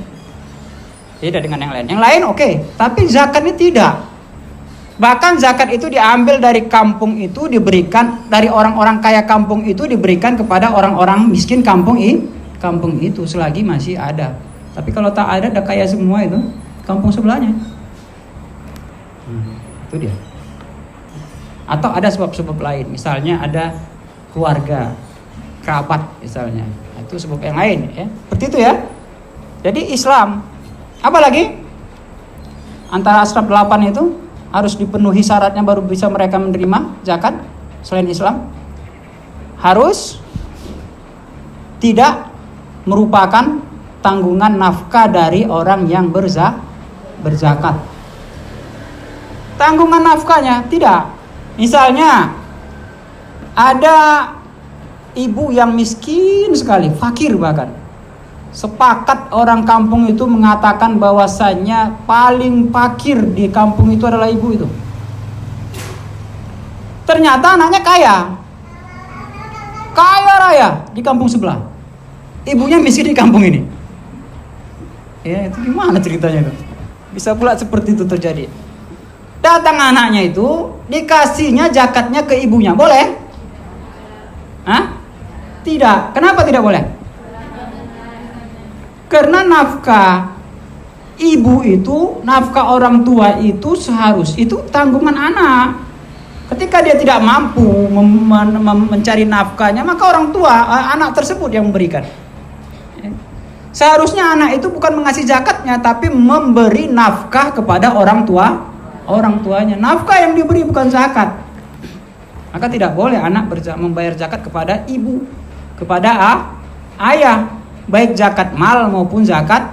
A: Beda dengan yang lain. Yang lain oke, tapi zakat ini tidak. Bahkan zakat itu diambil dari kampung itu, diberikan dari orang-orang kaya kampung itu, diberikan kepada orang-orang miskin kampung itu selagi masih ada. Tapi kalau tak ada, udah kaya semua itu kampung sebelahnya. Itu dia. Atau ada sebab-sebab lain, misalnya ada keluarga, kerabat misalnya. Itu sebab yang lain ya. Seperti itu ya. Jadi Islam. Apa lagi? Antara asnaf 8 itu harus dipenuhi syaratnya baru bisa mereka menerima zakat. Selain Islam, harus tidak merupakan tanggungan nafkah dari orang yang berzakat. Tanggungan nafkahnya tidak. Misalnya ada ibu yang miskin sekali, fakir bahkan. Sepakat orang kampung itu mengatakan bahwasannya paling fakir di kampung itu adalah ibu itu. Ternyata anaknya kaya raya di kampung sebelah. Ibunya miskin di kampung ini. Ya, itu gimana ceritanya itu? Bisa pula seperti itu terjadi. Datang anaknya itu, dikasihnya zakatnya ke ibunya. Boleh? Tidak. Kenapa tidak boleh? Karena nafkah ibu itu, nafkah orang tua itu itu tanggungan anak. Ketika dia tidak mampu mencari nafkahnya, maka orang tua, anak tersebut yang memberikan. Seharusnya anak itu bukan mengasih zakatnya, tapi memberi nafkah kepada orang tuanya. Nafkah yang diberi bukan zakat. Maka tidak boleh anak membayar zakat kepada ibu, kepada ayah. Baik zakat mal maupun zakat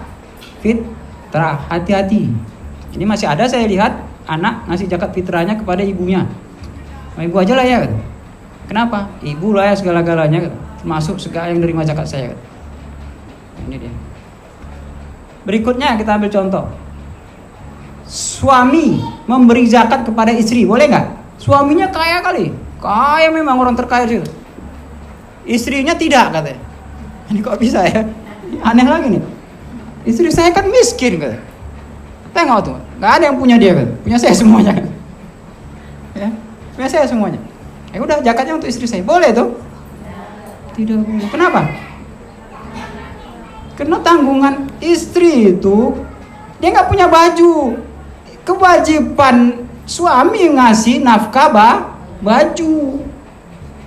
A: fitrah. Hati-hati. Ini masih ada saya lihat anak ngasih zakat fitrahnya kepada ibunya. Ibu aja lah ya. Kenapa? Ibu lah ya segala-galanya, termasuk segala yang menerima zakat saya. Ini dia. Berikutnya kita ambil contoh. Suami memberi zakat kepada istri, boleh nggak? Suaminya kaya kali, kaya memang orang terkaya sih. Istrinya tidak katanya. Ini kok bisa ya? Aneh lagi nih. Istri saya kan miskin katanya. Tengok tuh, nggak ada yang punya dia kan? Punya saya semuanya kan? Ya, punya saya semuanya. Ya udah zakatnya untuk istri saya, boleh tuh? Tidak boleh. Kenapa? Karena tanggungan istri itu dia nggak punya baju. Kewajiban suami ngasih nafkah baju,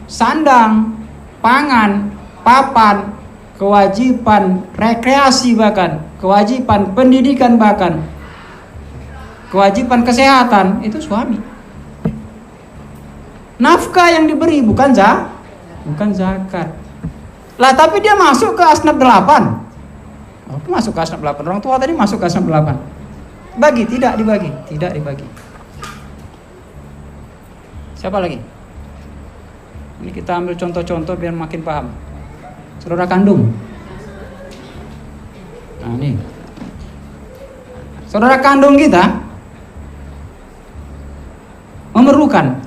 A: sandang, pangan, papan, kewajiban rekreasi bahkan, kewajiban pendidikan bahkan, kewajiban kesehatan itu suami. Nafkah yang diberi bukan zakat. Lah tapi dia masuk ke asnaf 8. Masuk ke asnaf 8. Orang tua tadi masuk ke asnaf 8. Tidak dibagi. Siapa lagi? Ini kita ambil contoh-contoh biar makin paham. Saudara kandung. Nah, ini. Saudara kandung kita memerlukan,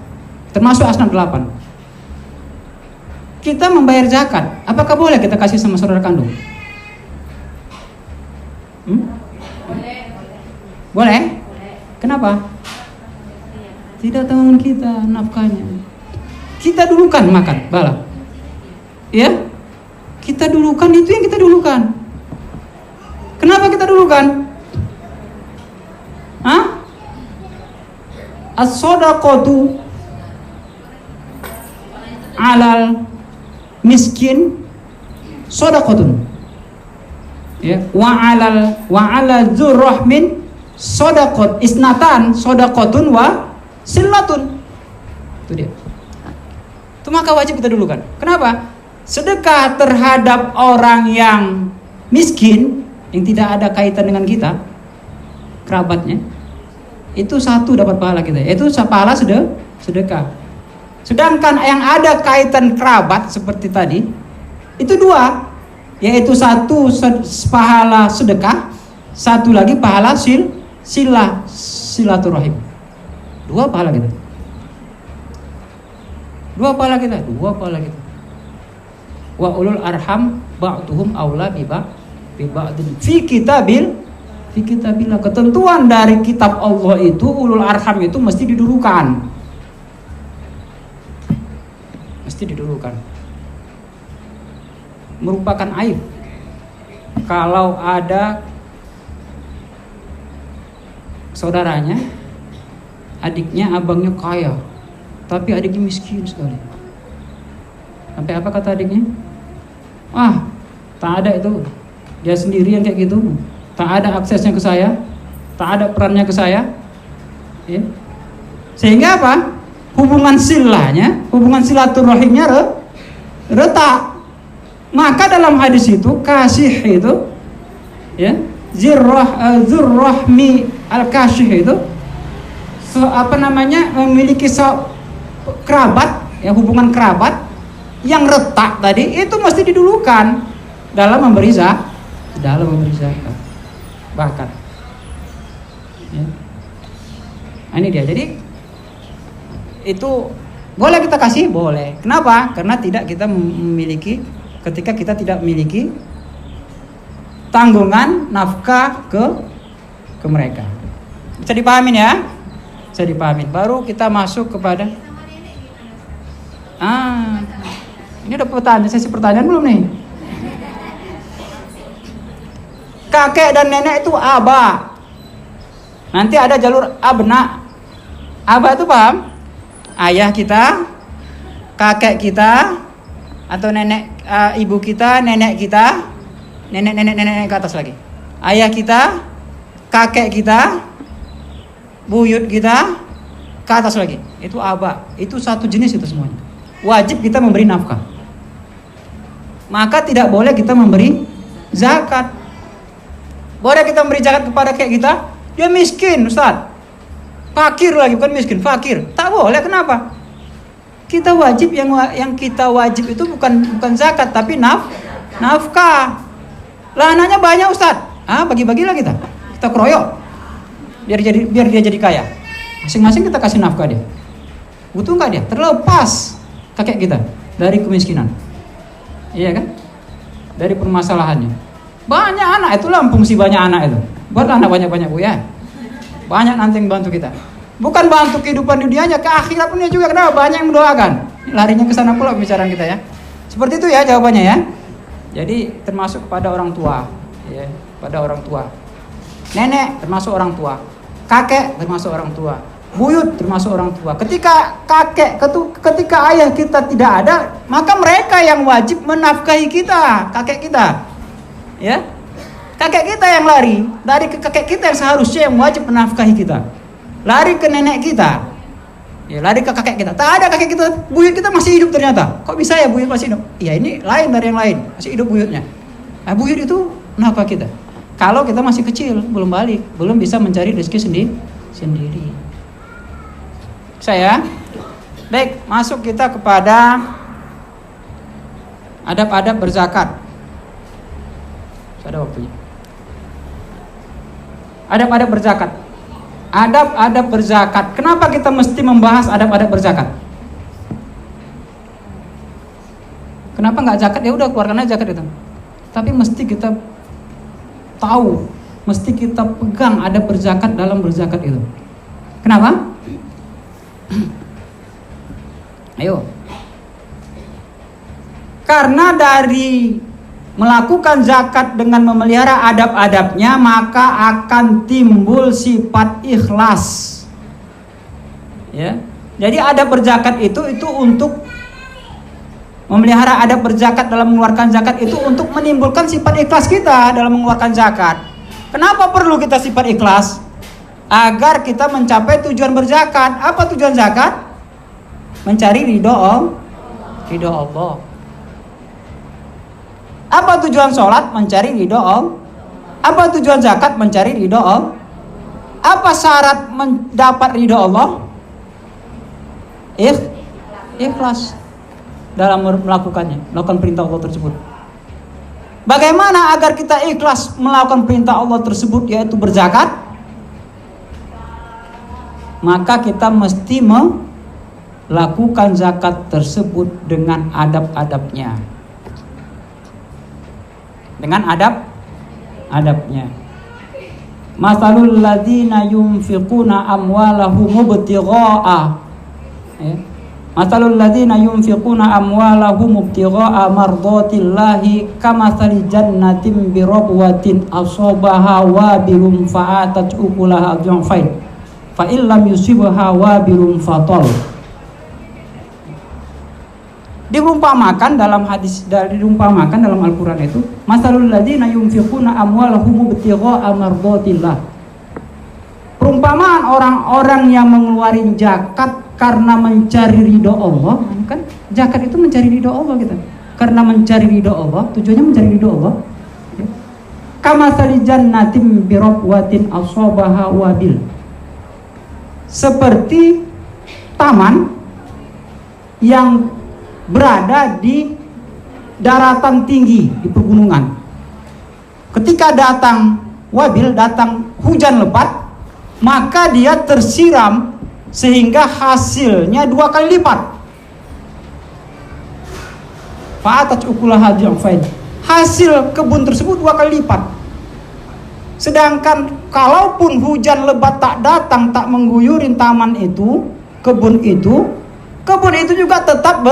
A: termasuk asnaf 8. Kita membayar zakat. Apakah boleh kita kasih sama saudara kandung? Boleh? Kenapa? Tidak tanggung kita nafkahnya. Kita dulukan makan, bala. Ya? Kita dulukan itu yang kita dulukan. Kenapa kita dulukan? As-shadaqatu alal miskin shadaqatun. Ya, wa ala dzurrahmin shadaqat isnatan shadaqatun wa sillatun. Itu dia. Itu maka wajib kita dulukan. Kenapa? Sedekah terhadap orang yang miskin yang tidak ada kaitan dengan kita, kerabatnya, itu satu dapat pahala kita, yaitu pahala sedekah. Sedangkan yang ada kaitan kerabat seperti tadi, itu 2, yaitu satu pahala sedekah, satu lagi pahala silaturahim. 2 pahala kita. 2 pahala kita. Wa ulul arham ba'duhum aula bi ba'din fi kitabillah. Ketentuan dari kitab Allah itu ulul arham itu mesti didulukan. Merupakan aib kalau ada saudaranya, adiknya, abangnya kaya, tapi adiknya miskin sekali. Sampai apa kata adiknya? Tak ada itu. Dia sendirian kayak gitu. Tak ada aksesnya ke saya, tak ada perannya ke saya. Ya. Sehingga apa? Hubungan silaturahimnya retak. Maka dalam hadis itu kasih itu, ya, zurrahmi al-kasih itu, memiliki kerabat, ya, hubungan kerabat yang retak tadi itu mesti didulukan dalam memberi zakat. Bahkan, ya. Ini dia. Jadi itu boleh kita kasih, boleh. Kenapa? Karena ketika kita tidak memiliki tanggungan nafkah ke mereka. Bisa dipahamin ya? Bisa dipahamin. Baru kita masuk kepada ini udah sesi pertanyaan belum nih? Kakek dan nenek itu aba. Nanti ada jalur abna. Aba itu paham? Ayah kita, kakek kita, atau nenek, ibu kita, nenek kita, nenek ke atas lagi. Ayah kita, kakek kita, buyut kita, ke atas lagi. Itu aba. Itu satu jenis itu semuanya. Wajib kita memberi nafkah. Maka tidak boleh kita memberi zakat. Boleh kita memberi zakat kepada kakek kita? Dia miskin, Ustaz. Fakir lagi, bukan miskin, fakir. Tak boleh, kenapa? Kita wajib yang kita wajib itu bukan zakat tapi nafkah. Lah anaknya banyak, Ustaz. Bagi-bagilah kita. Kita keroyok. Biar dia jadi kaya. Masing-masing kita kasih nafkah dia. Butuh enggak dia? Terlepas kakek kita dari kemiskinan. Iya kan? Dari permasalahannya. Banyak anak, itulah fungsi banyak anak itu. Buatlah anak banyak-banyak, Bu, ya. Banyak nanti yang bantu kita. Bukan bantu kehidupan dunianya, ke akhirat pun juga. Kenapa? Banyak yang mendoakan. Larinya ke sana pula pembicaraan kita, ya. Seperti itu ya jawabannya, ya. Jadi termasuk kepada orang tua, ya, pada orang tua. Nenek termasuk orang tua. Kakek termasuk orang tua. Buyut termasuk orang tua. Ketika ayah kita tidak ada, maka mereka yang wajib menafkahi kita, kakek kita. Ya. Kakek kita yang lari, dari kakek kita yang seharusnya yang wajib menafkahi kita. lari ke nenek kita, ya lari ke kakek kita. Tak ada kakek kita, buyut kita masih hidup ternyata. Kok bisa ya buyut masih hidup? Iya, ini lain dari yang lain, masih hidup buyutnya. Nah, buyut itu nafkah kita. Kalau kita masih kecil, belum balik, belum bisa mencari rezeki sendiri. Saya, baik, masuk kita kepada adab-adab berzakat. Ada waktunya. Adab-adab berzakat. Adab-adab berzakat. Kenapa kita mesti membahas adab-adab berzakat? Kenapa nggak zakat? Ya udah keluarkan aja zakat itu. Tapi mesti kita tahu, mesti kita pegang adab berzakat dalam berzakat itu. Kenapa? Ayo. Karena dari melakukan zakat dengan memelihara adab-adabnya, maka akan timbul sifat ikhlas. Ya. Jadi adab berzakat itu untuk memelihara adab berzakat dalam mengeluarkan zakat itu untuk menimbulkan sifat ikhlas kita dalam mengeluarkan zakat. Kenapa perlu kita sifat ikhlas? Agar kita mencapai tujuan berzakat. Apa tujuan zakat? Mencari ridho Allah. Apa tujuan sholat? Mencari ridho Allah. Apa tujuan zakat? Mencari ridho Allah. Apa syarat mendapat ridho Allah? Ikhlas dalam melakukannya, melakukan perintah Allah tersebut. Bagaimana agar kita ikhlas melakukan perintah Allah tersebut, yaitu berzakat? Maka kita mesti melakukan zakat tersebut dengan adab-adabnya. Dengan adab-adabnya. Masalul ladzina yunfiquna amwalahum mubtigha'a. Masalul ladzina yunfiquna amwalahum mubtigha'a mardatillahi kamathali jannatin birabwatin asabaha wabilun fa'atat ukulaha adhafain fa illam yusibha wabilun fatal. Diumpamakan dalam hadis, diumpamakan dalam Al-Qur'an itu, masalul ladzina yunfiquna amwalahum mubtigha'a mardatillah. Perumpamaan orang-orang yang mengeluarkan zakat karena mencari ridho Allah, kan zakat itu mencari ridho Allah kita. Karena mencari ridho Allah, tujuannya mencari ridho Allah. Kamathali jannatin birabwatin asabaha wabil. Seperti taman yang berada di daratan tinggi di pegunungan. Ketika datang wabil, datang hujan lebat, maka dia tersiram sehingga hasilnya 2 kali lipat. Fa'atat ukulaha adhafain. Hasil kebun tersebut 2 kali lipat. Sedangkan kalaupun hujan lebat tak datang, tak mengguyurin taman itu, kebun itu juga tetap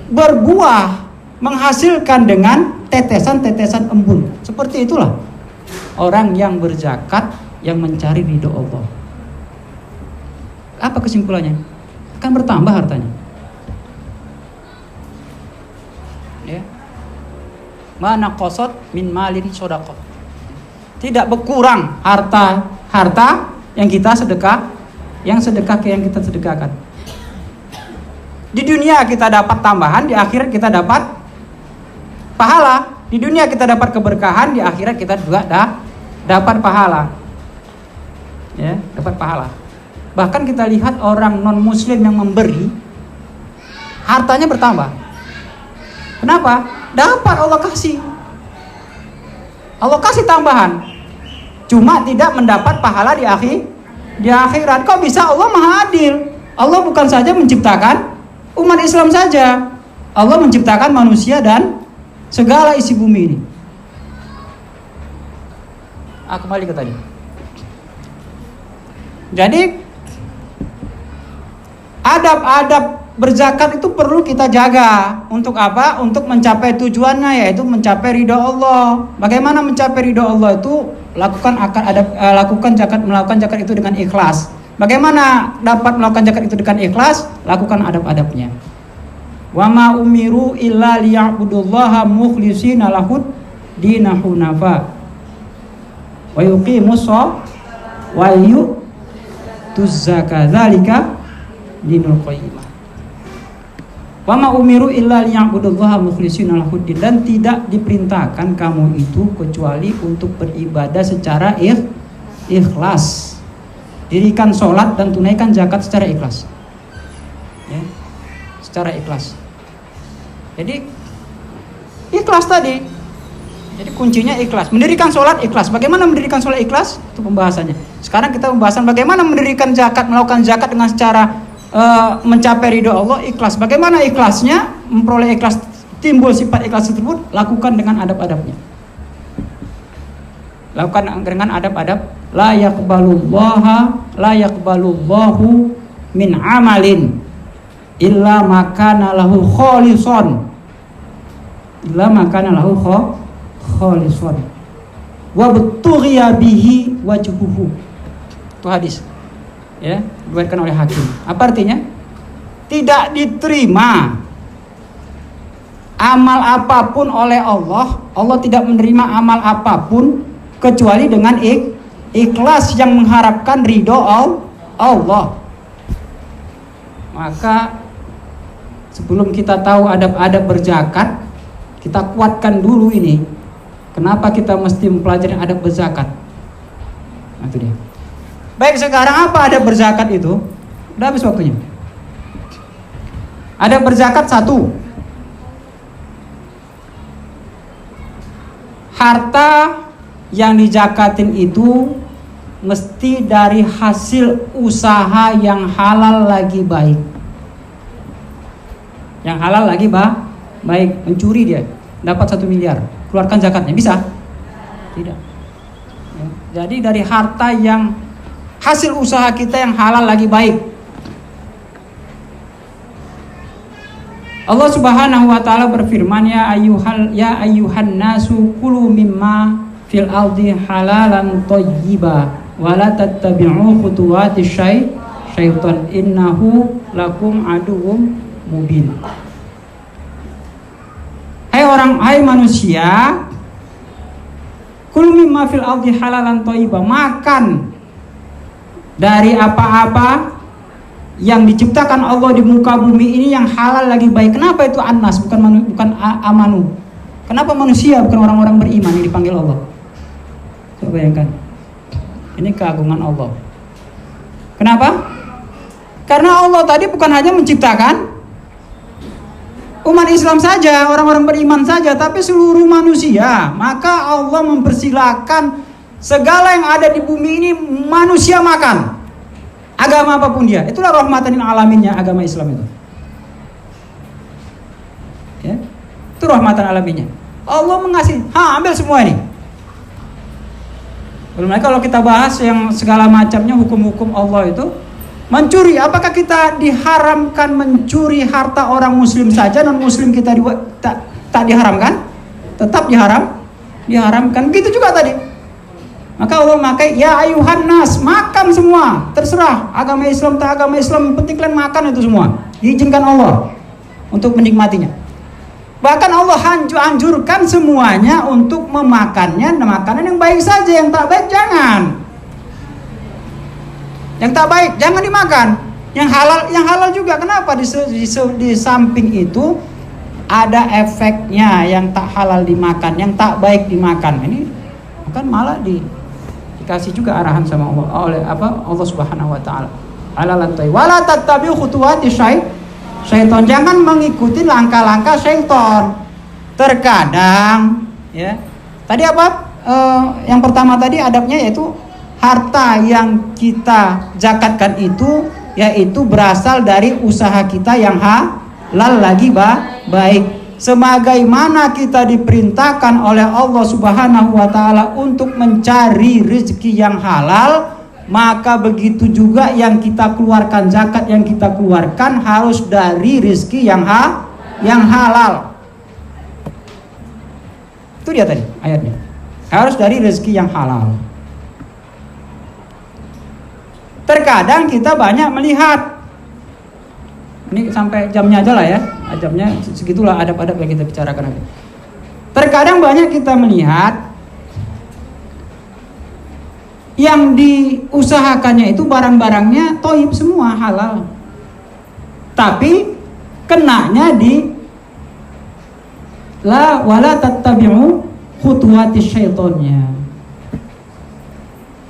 A: berbuah, menghasilkan dengan tetesan-tetesan embun. Seperti itulah orang yang berzakat, yang mencari ridho Allah. Apa kesimpulannya? Akan bertambah hartanya. Ya. Mana qasad min malin shadaqah. Tidak berkurang harta yang kita sedekah, yang kita sedekahkan. Di dunia kita dapat tambahan, di akhirat kita dapat pahala. Di dunia kita dapat keberkahan, di akhirat kita juga dapat pahala. Ya, dapat pahala. Bahkan kita lihat orang non muslim yang memberi, hartanya bertambah. Kenapa? Dapat Allah kasih. Allah kasih tambahan. Cuma tidak mendapat pahala di akhirat. Kok bisa? Allah Maha Adil. Allah bukan saja menciptakan umat Islam saja, Allah menciptakan manusia dan segala isi bumi ini. Kembali ke tadi. Jadi adab-adab berzakat itu perlu kita jaga. Untuk apa? Untuk mencapai tujuannya, yaitu mencapai ridho Allah. Bagaimana mencapai ridho Allah itu? Melakukan zakat itu dengan ikhlas. Bagaimana dapat melakukan zakat itu dengan ikhlas? Lakukan adab-adabnya. Wa ma umiru illa liya'budullaha mukhlishina lahud dinahu nafa wa yuqimus yu'tuz zakata dzalika dinul qayyimah. Wa ma umiru illa liya'budullaha mukhlishina lahuddin, dan tidak diperintahkan kamu itu kecuali untuk beribadah secara ikhlas. Dirikan sholat dan tunaikan zakat secara ikhlas. Ya, secara ikhlas. Jadi ikhlas tadi. Jadi kuncinya ikhlas. Mendirikan sholat ikhlas. Bagaimana mendirikan sholat ikhlas? Itu pembahasannya. Sekarang kita pembahasan bagaimana mendirikan zakat, melakukan zakat dengan secara mencapai ridho Allah, ikhlas. Bagaimana ikhlasnya? Memperoleh ikhlas, timbul sifat ikhlas tersebut, lakukan dengan adab-adabnya. Lakukan dengan adab-adab. La yaqbalullahu min amalin illa makana lahu khalisan. Illa makana lahu khalisan wa butughiya bihi wajhuhu. Itu hadis. Ya, diriwayatkan oleh Hakim. Apa artinya? Tidak diterima amal apapun oleh Allah. Allah tidak menerima amal apapun kecuali dengan ikhlas yang mengharapkan ridho Allah. Maka sebelum kita tahu adab-adab berzakat, kita kuatkan dulu ini. Kenapa kita mesti mempelajari adab berzakat? Nah, itu dia. Baik, sekarang apa adab berzakat itu? Udah habis waktunya. Adab berzakat 1. Harta yang dijakatin itu mesti dari hasil usaha yang halal lagi baik. Yang halal lagi baik. Mencuri dia, dapat 1 miliar, keluarkan zakatnya, bisa? Tidak. Ya. Jadi dari harta yang hasil usaha kita yang halal lagi baik. Allah Subhanahu wa taala berfirman, ya ayyuhan nasu kulu mimma fil ardi halalan thayyiba wa la tattabi'u khutuwatis syaitan innahu lakum aduwwum mubin. Hai manusia, kulu mimma fil ardi halalan thayyiba, makan dari apa-apa yang diciptakan Allah di muka bumi ini yang halal lagi baik. Kenapa itu annas, bukan amanu? Kenapa manusia bukan orang-orang beriman yang dipanggil Allah? Coba bayangkan. Ini keagungan Allah. Kenapa? Karena Allah tadi bukan hanya menciptakan umat Islam saja, orang-orang beriman saja, tapi seluruh manusia. Maka Allah mempersilahkan segala yang ada di bumi ini manusia makan, agama apapun dia. Itulah rahmatan lil alaminnya agama Islam itu. Ya, itu rahmatan alaminnya. Allah mengasih, ambil semua ini. Belum lagi kalau kita bahas yang segala macamnya hukum-hukum Allah itu, mencuri. Apakah kita diharamkan mencuri harta orang Muslim saja, non Muslim kita tak diharamkan? Tetap diharamkan. Begitu juga tadi. Maka Allah memakai ya ayuhan nas, makan semua, terserah agama Islam tak agama Islam, yang penting kalian makan itu semua, diizinkan Allah untuk menikmatinya. Bahkan Allah anjurkan semuanya untuk memakannya, makanan yang baik saja, yang tak baik jangan. Yang tak baik jangan dimakan. Yang halal juga. Kenapa? Di samping itu ada efeknya, yang tak halal dimakan, yang tak baik dimakan. Ini kan malah dikasih juga arahan sama Allah oleh Allah Subhanahu wa taala. Halalan thayyib. Wala tattabi'u khutuwati syaitan. Jangan mengikuti langkah-langkah syaitan. Terkadang ya. Tadi apa? Yang pertama tadi adabnya yaitu harta yang kita zakatkan itu yaitu berasal dari usaha kita yang halal lagi baik. Sebagaimana kita diperintahkan oleh Allah Subhanahu wa taala untuk mencari rezeki yang halal, maka begitu juga yang kita keluarkan, zakat yang kita keluarkan harus dari rezeki yang halal. Itu dia tadi ayatnya. Harus dari rezeki yang halal. Terkadang kita banyak melihat, ini sampai jamnya aja lah ya, jamnya segitulah adab-adab yang kita bicarakan nanti. Terkadang banyak kita melihat yang diusahakannya itu barang-barangnya toib semua, halal. Tapi kenanya di wala tattabi'u khutuwatis syaitonnya.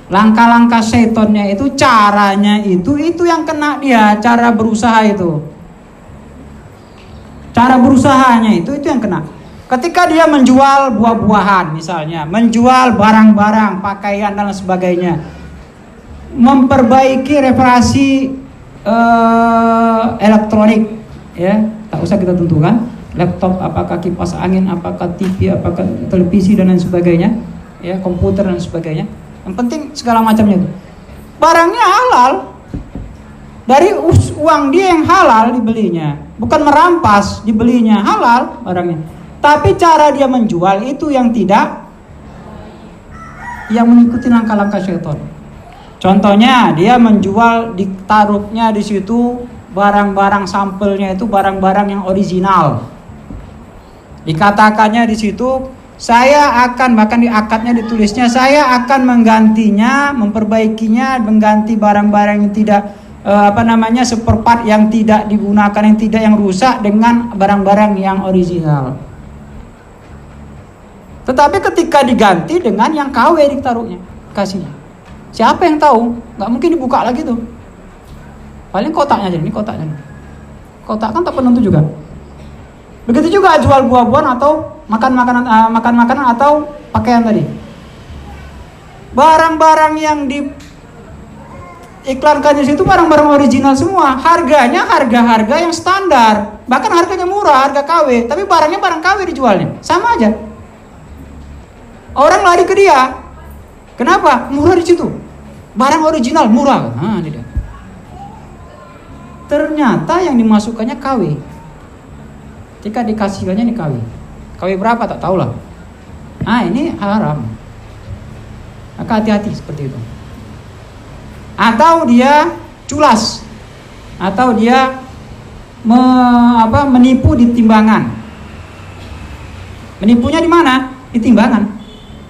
A: Langkah-langkah syaitonnya itu, caranya itu yang kena dia, cara berusaha itu. Cara berusahanya itu yang kena. Ketika dia menjual buah-buahan misalnya, menjual barang-barang, pakaian dan sebagainya, memperbaiki reparasi elektronik, ya, tak usah kita tentukan, laptop, apakah kipas angin, apakah TV, apakah televisi dan lain sebagainya, ya, komputer dan sebagainya. Yang penting segala macamnya itu. Barangnya halal. Dari uang dia yang halal dibelinya, bukan merampas, dibelinya halal barangnya. Tapi cara dia menjual itu yang tidak, yang mengikuti langkah-langkah syaitan. Contohnya dia menjual, ditaruhnya di situ barang-barang sampelnya itu barang-barang yang original. Dikatakannya di situ, saya akan, bahkan di akadnya ditulisnya, saya akan menggantinya, memperbaikinya, mengganti barang-barang yang tidak seperpart yang tidak digunakan, yang rusak dengan barang-barang yang original. Tetapi ketika diganti dengan yang KW ditaruhnya, kasihnya. Siapa yang tahu? Nggak mungkin dibuka lagi tuh. Paling kotaknya aja, ini kotaknya. Kotak kan tak penentu juga. Begitu juga jual buah-buahan atau makan makanan atau pakaian tadi. Barang-barang yang diiklankan di situ barang-barang original semua. Harganya harga yang standar. Bahkan harganya murah, harga KW. Tapi barangnya barang KW dijualnya. Sama aja. Orang lari ke dia. Kenapa? Murah di situ. Barang original murah. Nah, ini dia. Ternyata yang dimasukkannya KW. Ketika dikasihkannya ini KW. KW berapa tak tahulah. Ah, ini haram. Maka hati-hati seperti itu. Atau dia culas. Atau dia menipu di timbangan. Menipunya di mana? Di timbangan.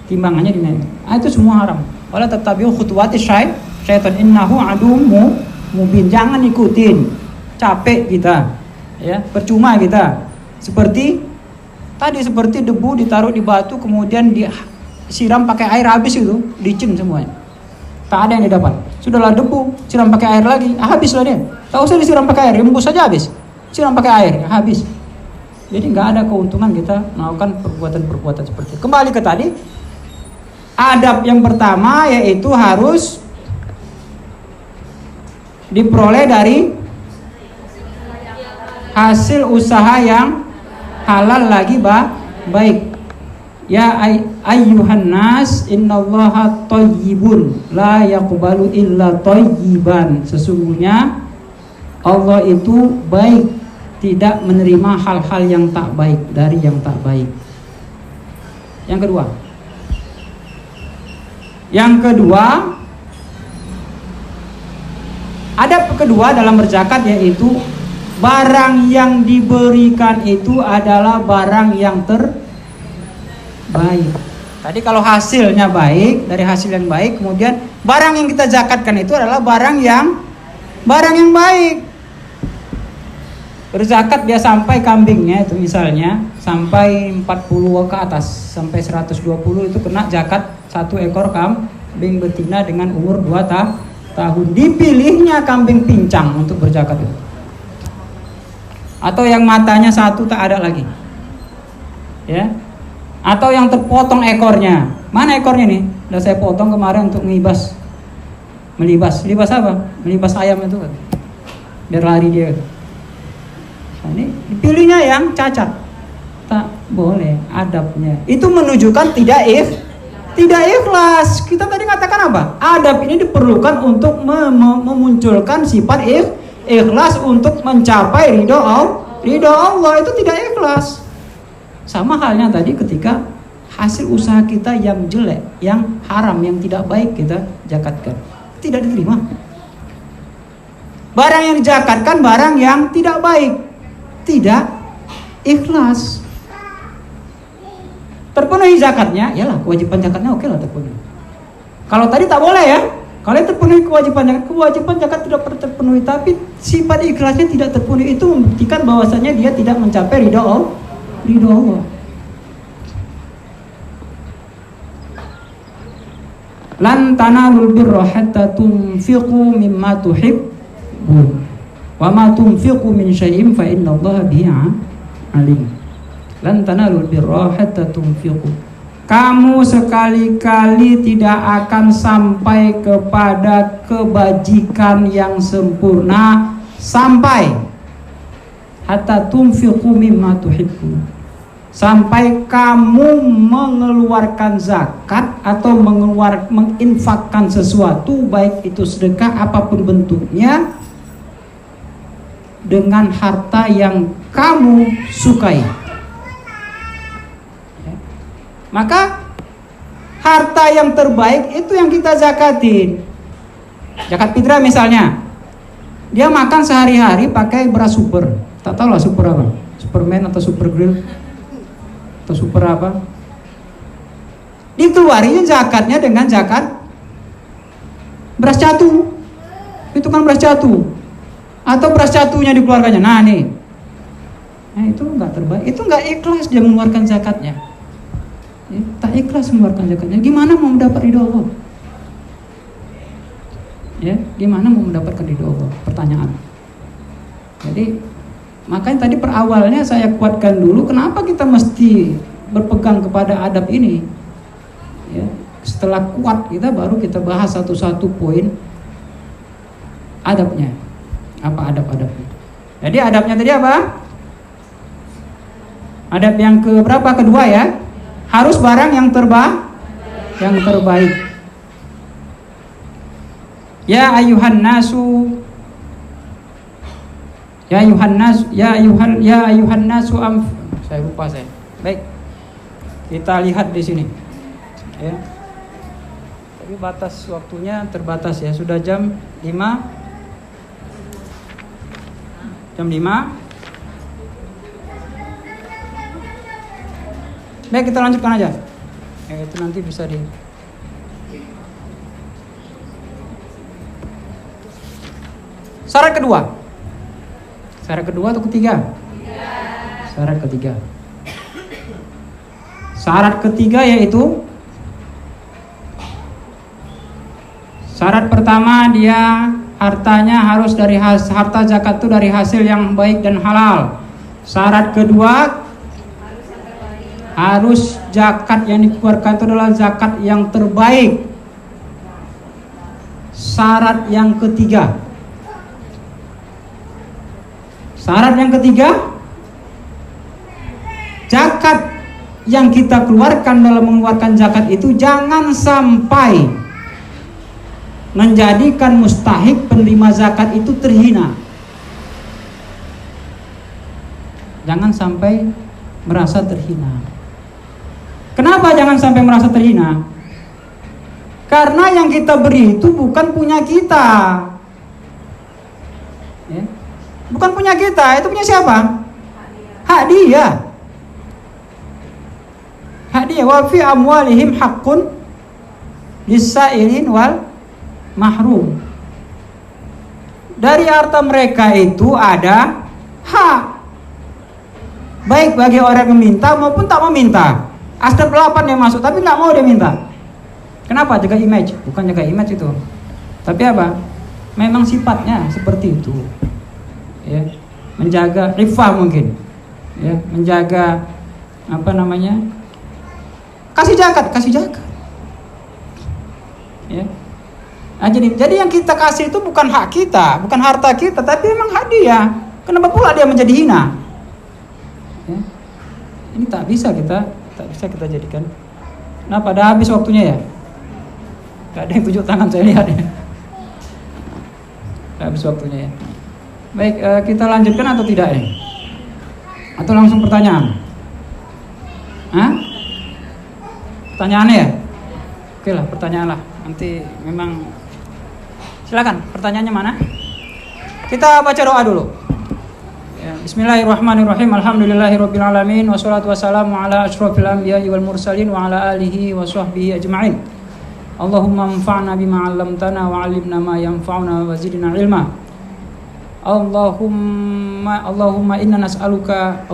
A: Timbangannya dinaikkan. Itu semua haram. Wala tattabi'u khutuwatis syaitan innahu aduwwum mubin. Jangan ikutin. Capek kita. Ya, percuma kita. Seperti debu ditaruh di batu kemudian disiram pakai air, habis itu, licin semuanya. Tak ada yang didapat. Sudahlah debu, siram pakai air lagi, habislah dia. Tak usah disiram pakai air, embus saja habis. Siram pakai air, habis. Jadi nggak ada keuntungan kita melakukan perbuatan-perbuatan seperti itu. Kembali ke tadi, adab yang pertama yaitu harus diperoleh dari hasil usaha yang halal lagi baik. Ya ayyuhan nas innallaha thayyibun la yaqbalu illa thayyiban. Sesungguhnya Allah itu baik, tidak menerima hal-hal yang tak baik dari yang tak baik. Yang kedua, adab kedua dalam berzakat yaitu barang yang diberikan itu adalah barang yang terbaik. Tadi kalau hasilnya baik, dari hasil yang baik, kemudian barang yang kita zakatkan itu adalah barang yang baik. Berzakat dia sampai kambingnya itu misalnya sampai 40 ke atas, sampai 120 itu kena zakat 1 ekor kambing betina dengan umur 2 tahun. Dipilihnya kambing pincang untuk berzakat itu. Atau yang matanya satu tak ada lagi. Ya. Atau yang terpotong ekornya. Mana ekornya nih? Udah saya potong kemarin untuk melibas. Melibas apa? Melibas ayam itu kan. Biar lari dia. Nah, ini dipilihnya yang cacat. Tak boleh adabnya. Itu menunjukkan tidak ikhlas. Kita tadi katakan apa? Adab ini diperlukan untuk memunculkan sifat ikhlas untuk mencapai ridho Allah. Itu tidak ikhlas. Sama halnya tadi ketika hasil usaha kita yang jelek, yang haram, yang tidak baik kita zakatkan, tidak diterima. Barang yang dizakatkan barang yang tidak baik, tidak ikhlas. Terpenuhi zakatnya, yalah kewajiban zakatnya oke lah terpenuhi. Kalau tadi tak boleh ya. Kalau terpenuhi kewajiban zakat tidak terpenuhi, tapi sifat ikhlasnya tidak terpenuhi, itu membuktikan bahwasanya dia tidak mencapai ridho Allah. Lan tanalul birra hatta tunfiqu mimma tuhibbun wa ma tunfiqu min syai'in fa innallaha bihi alim. Lan tanalul birra hatta tunfiqu. Kamu sekali-kali tidak akan sampai kepada kebajikan yang sempurna sampai hatta tunfiqu mimma tuhibbun, sampai kamu mengeluarkan zakat atau menginfakkan sesuatu, baik itu sedekah apapun bentuknya, dengan harta yang kamu sukai. Maka harta yang terbaik itu yang kita zakatin. Zakat fitrah misalnya, dia makan sehari-hari pakai beras super. Tak tahu lah super apa, Superman atau Super Grill atau super apa. Dikeluarin zakatnya dengan zakat beras catu. Itu kan beras catu. Atau beras catunya dikeluarkannya. Nah nih, itu nggak terbaik. Itu nggak ikhlas dia mengeluarkan zakatnya. Ya, tak ikhlas mengeluarkan zakatnya. Gimana mau mendapat ridho Allah? Ya, gimana mau mendapatkan ridho Allah? Pertanyaan. Jadi makanya tadi perawalnya saya kuatkan dulu, kenapa kita mesti berpegang kepada adab ini? Ya, setelah kuat kita baru kita bahas satu-satu poin adabnya. Apa adab-adabnya? Jadi adabnya tadi apa? Adab yang ke berapa? Kedua ya. Harus barang yang terbaik. Ya ayuhan nasu saya lupa saya. Baik. Kita lihat di sini. Ya. Tapi batas waktunya terbatas ya. Sudah jam 5. Jam 5. Baik, kita lanjutkan aja. Itu nanti bisa di syarat kedua. Syarat kedua atau ketiga? Syarat ketiga. Syarat ketiga yaitu syarat pertama, dia hartanya harus dari harta zakat itu dari hasil yang baik dan halal. Syarat kedua, harus zakat yang dikeluarkan itu adalah zakat yang terbaik. Syarat yang ketiga, zakat yang kita keluarkan dalam mengeluarkan zakat itu jangan sampai menjadikan mustahik penerima zakat itu terhina. Jangan sampai merasa terhina. Kenapa jangan sampai merasa terhina? Karena yang kita beri itu bukan punya kita. Ya. Bukan punya kita, itu punya siapa? Hak dia. Hak dia. Wa fi amwalihim haqqun lis-sa'ilin wal mahrum. Dari harta mereka itu ada hak, baik bagi orang yang meminta maupun tak meminta. Asnaf 8 yang masuk tapi nggak mau dia minta. Kenapa? Jaga image. Bukan jaga image itu, tapi apa? Memang sifatnya seperti itu. Ya, menjaga iffah mungkin. Ya, menjaga apa namanya? Kasih zakat. Ya. Nah, jadi yang kita kasih itu bukan hak kita, bukan harta kita, tapi memang hak dia. Kenapa pula dia menjadi hina? Ya. Ini tak bisa kita jadikan. Nah, pada habis waktunya ya. Gak ada yang tunjuk tangan, saya lihat ya. Habis waktunya ya. Baik, kita lanjutkan atau tidak ya? Atau langsung pertanyaan? Hah? Pertanyaannya ya? Oke lah, pertanyaan lah. Nanti memang silakan, pertanyaannya mana? Kita baca doa dulu. Ya, bismillahirrahmanirrahim. Alhamdulillahirabbil alamin wassalatu wassalamu ala asyrofil anbiya'i wal mursalin wa ala alihi wa sahbihi ajma'in. Allahumma anfa'na bima 'allamtana wa 'allimna ma yanfa'una wa zidna ilma. Allahumma inna nas'aluka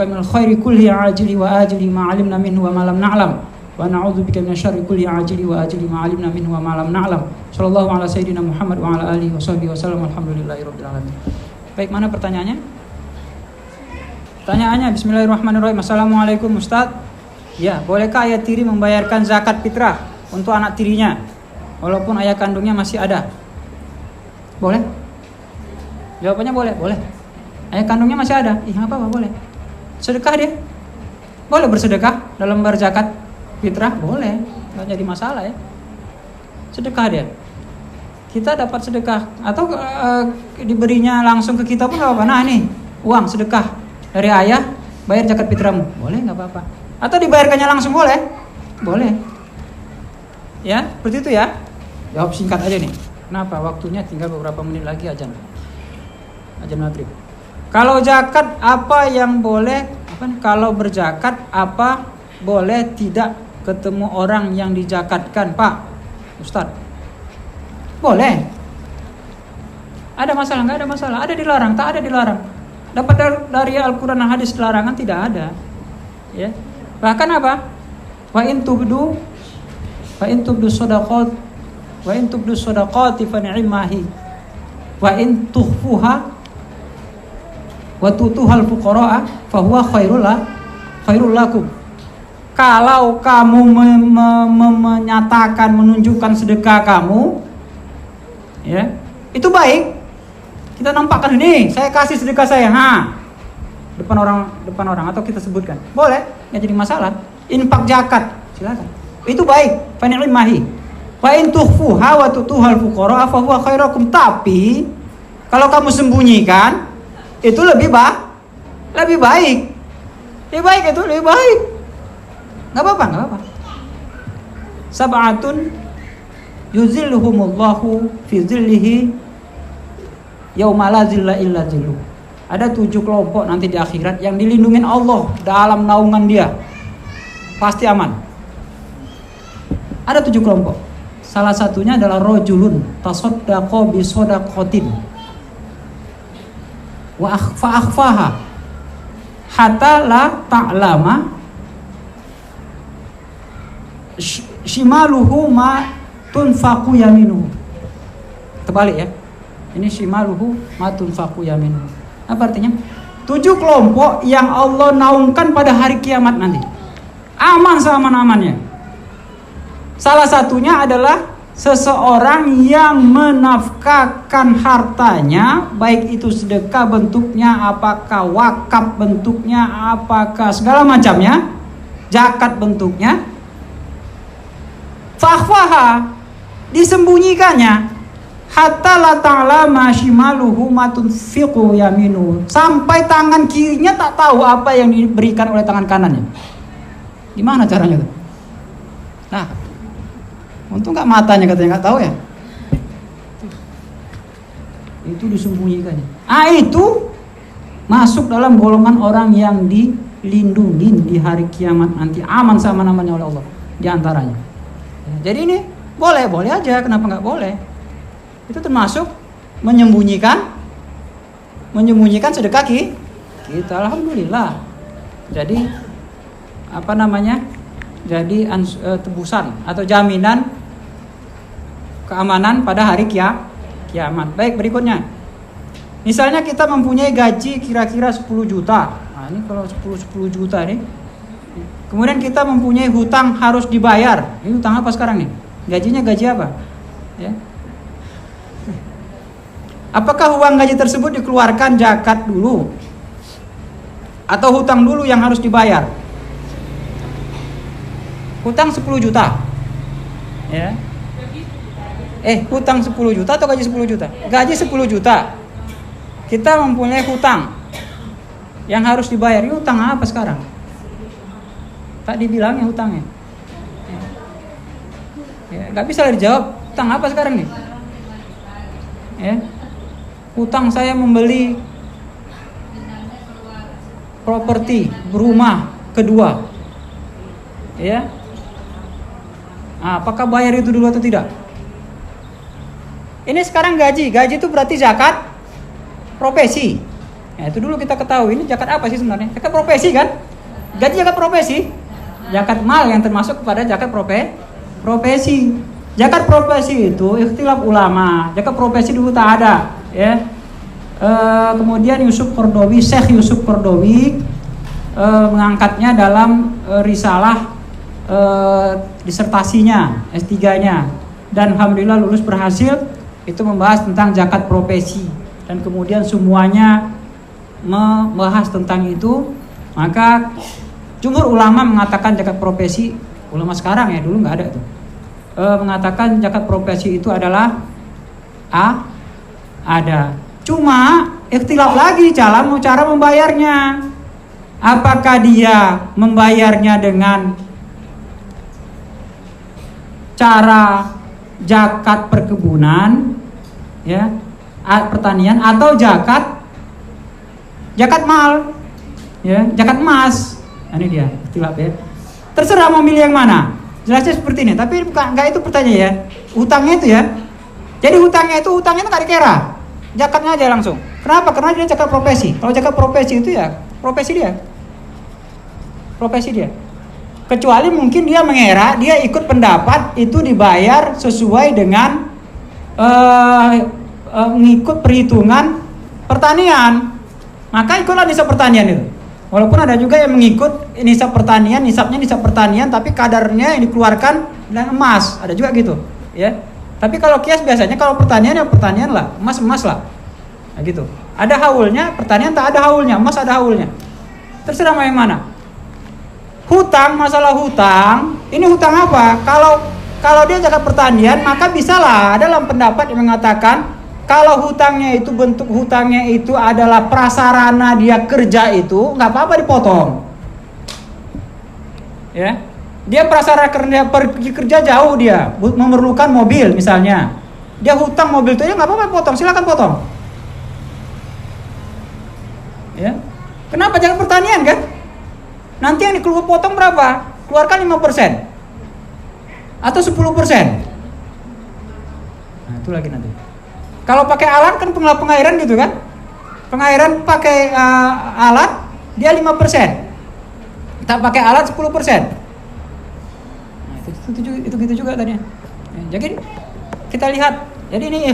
A: minal khairi kulli ajili wa ajili ma 'alimna minhu wa ma lam na'lam wa na'udzubika minasy syarri kulli ajili wa ajili ma 'alimna minhu wa ma lam na'lam. Sallallahu ala sayyidina Muhammad wa ala alihi washabbihi wasallam. Alhamdulillahirabbil alamin. Baik, mana pertanyaannya? Pertanyaannya, bismillahirrahmanirrahim. Assalamualaikum Ustaz. Ya, bolehkah ayah tiri membayarkan zakat fitrah untuk anak tirinya walaupun ayah kandungnya masih ada? Boleh? Jawabannya boleh, boleh. Ayah kandungnya masih ada, nggak apa-apa, boleh. Sedekah dia, boleh bersedekah dalam lembar zakat fitrah, boleh, nggak jadi masalah ya. Sedekah dia, kita dapat sedekah atau diberinya langsung ke kita pun nggak apa-apa. Nah ini uang sedekah dari ayah, bayar zakat fitrahmu, boleh, nggak apa-apa. Atau dibayarkannya langsung, boleh, boleh. Ya, seperti itu ya. Jawab singkat aja nih. Kenapa? Waktunya tinggal beberapa menit lagi azan maghrib. Kalau zakat apa yang boleh? Kalau berzakat apa boleh tidak ketemu orang yang dizakatkan, Pak Ustadz? Boleh. Ada masalah? Nggak ada masalah. Ada dilarang? Tak ada dilarang. Dapat dari Al-Quran dan hadis larangan tidak ada. Ya. Bahkan apa? Wa in tubdu shadaqati fa ni'mahi wa in tukhfuha wa tutuhal fuqara fa huwa khairul lakum. Kalau kamu menyatakan, menunjukkan sedekah kamu, ya, itu baik. Kita nampakkan, ini saya kasih sedekah saya, depan orang atau kita sebutkan, boleh, nggak jadi masalah. Infak zakat, silakan, itu baik. Fa ni'mahi wa in tukhfuha wa tutuhal fuqara fa huwa khairakum. Tapi kalau kamu sembunyikan, itu lebih baik. Lebih baik itu lebih baik. Nggak apa-apa. Sab'atun yuzilluhumullahu fi zillihi yauma la zilla illa zilluh. Ada 7 kelompok nanti di akhirat yang dilindungin Allah dalam naungan Dia. Pasti aman. Ada 7 kelompok. Salah satunya adalah rajulun tasaddaqa bi shadaqatin wa akhfaha hatta la ta'lama shimaluhu ma tunfaqu yaminuhu. Terbalik ya. Ini shimaluhu ma tunfaqu yaminuhu. Apa artinya? 7 kelompok yang Allah naungkan pada hari kiamat nanti. Aman seaman-amannya. Salah satunya adalah seseorang yang menafkahkan hartanya, baik itu sedekah bentuknya, apakah wakaf bentuknya, apakah segala macamnya, zakat bentuknya, fakhfaha, disembunyikannya, hatta la ta'lama shimaluhu ma tunfiqu yaminu, sampai tangan kirinya tak tahu apa yang diberikan oleh tangan kanannya. Gimana caranya tuh? Nah, untung nggak matanya katanya nggak tahu ya. Itu disembunyikannya. Itu masuk dalam golongan orang yang dilindungi di hari kiamat nanti, aman sama namanya oleh Allah di antaranya. Jadi ini boleh aja, kenapa nggak boleh? Itu termasuk menyembunyikan sedekah kita, alhamdulillah. Jadi jadi tebusan atau jaminan keamanan pada hari kiamat. Baik, berikutnya. Misalnya kita mempunyai gaji kira-kira 10 juta. Nah, ini kalau 10 juta nih. Kemudian kita mempunyai hutang harus dibayar. Ini hutang apa sekarang nih? Gajinya gaji apa? Ya. Apakah uang gaji tersebut dikeluarkan zakat dulu? Atau hutang dulu yang harus dibayar? Hutang 10 juta. Ya. Hutang 10 juta atau gaji 10 juta? Gaji 10 juta. Kita mempunyai hutang yang harus dibayar. Ini hutang apa sekarang? Tak dibilangnya hutangnya. Ya, gak bisa dijawab. Hutang apa sekarang nih? Ya. Hutang saya membeli properti, rumah kedua. Ya. Apakah bayar itu dulu atau tidak? Ini sekarang gaji itu berarti zakat profesi. Ya, itu dulu kita ketahui, ini zakat apa sih sebenarnya? Zakat profesi kan? Gaji zakat profesi. Zakat mal yang termasuk kepada zakat profesi. Zakat profesi itu ikhtilaf ulama. Zakat profesi dulu tak ada, ya. Kemudian Syekh Yusuf Qaradawi mengangkatnya dalam risalah disertasinya, S3-nya, dan alhamdulillah lulus berhasil. Itu membahas tentang zakat profesi, dan kemudian semuanya membahas tentang itu. Maka jumhur ulama mengatakan zakat profesi, ulama sekarang ya, dulu nggak ada itu, mengatakan zakat profesi itu adalah ada. Cuma ikhtilaf lagi cara membayarnya. Apakah dia membayarnya dengan cara zakat perkebunan, ya, pertanian, atau zakat mal, ya, zakat emas. Ini dia ikhtilaf ya. Terserah mau milih yang mana. Jelasnya seperti ini. Tapi enggak itu pertanyaan ya. Hutangnya itu ya. Jadi hutangnya itu nggak dikira. Zakatnya aja langsung. Kenapa? Karena dia zakat profesi. Kalau zakat profesi itu ya profesi dia. Kecuali mungkin dia mengira, dia ikut pendapat itu dibayar sesuai dengan mengikut perhitungan pertanian. Maka ikutlah nisab pertanian itu. Walaupun ada juga yang mengikut nisab pertanian, tapi kadarnya yang dikeluarkan dengan emas. Ada juga gitu, ya. Tapi kalau kias biasanya kalau pertanian ya pertanian lah, emas lah. Nah, gitu. Ada haulnya, pertanian tak ada haulnya, emas ada haulnya. Terserah mau yang mana. Masalah hutang, ini hutang apa? Kalau dia zakat pertanian, maka bisalah dalam pendapat yang mengatakan kalau bentuk hutangnya itu adalah prasarana dia kerja itu, nggak apa-apa dipotong. Ya, dia prasarana pergi kerja jauh, dia memerlukan mobil misalnya, dia hutang mobil itu ya nggak apa-apa potong, silakan potong. Ya, kenapa zakat pertanian kan? Nanti yang dikeluar potong berapa? Keluarkan 5% atau 10%. Nah, itu lagi nanti. Kalau pakai alat kan pengairan gitu kan? Pengairan pakai alat dia 5%. Tak pakai alat 10%. Nah, itu gitu juga tadi. Jadi kita lihat. Jadi ini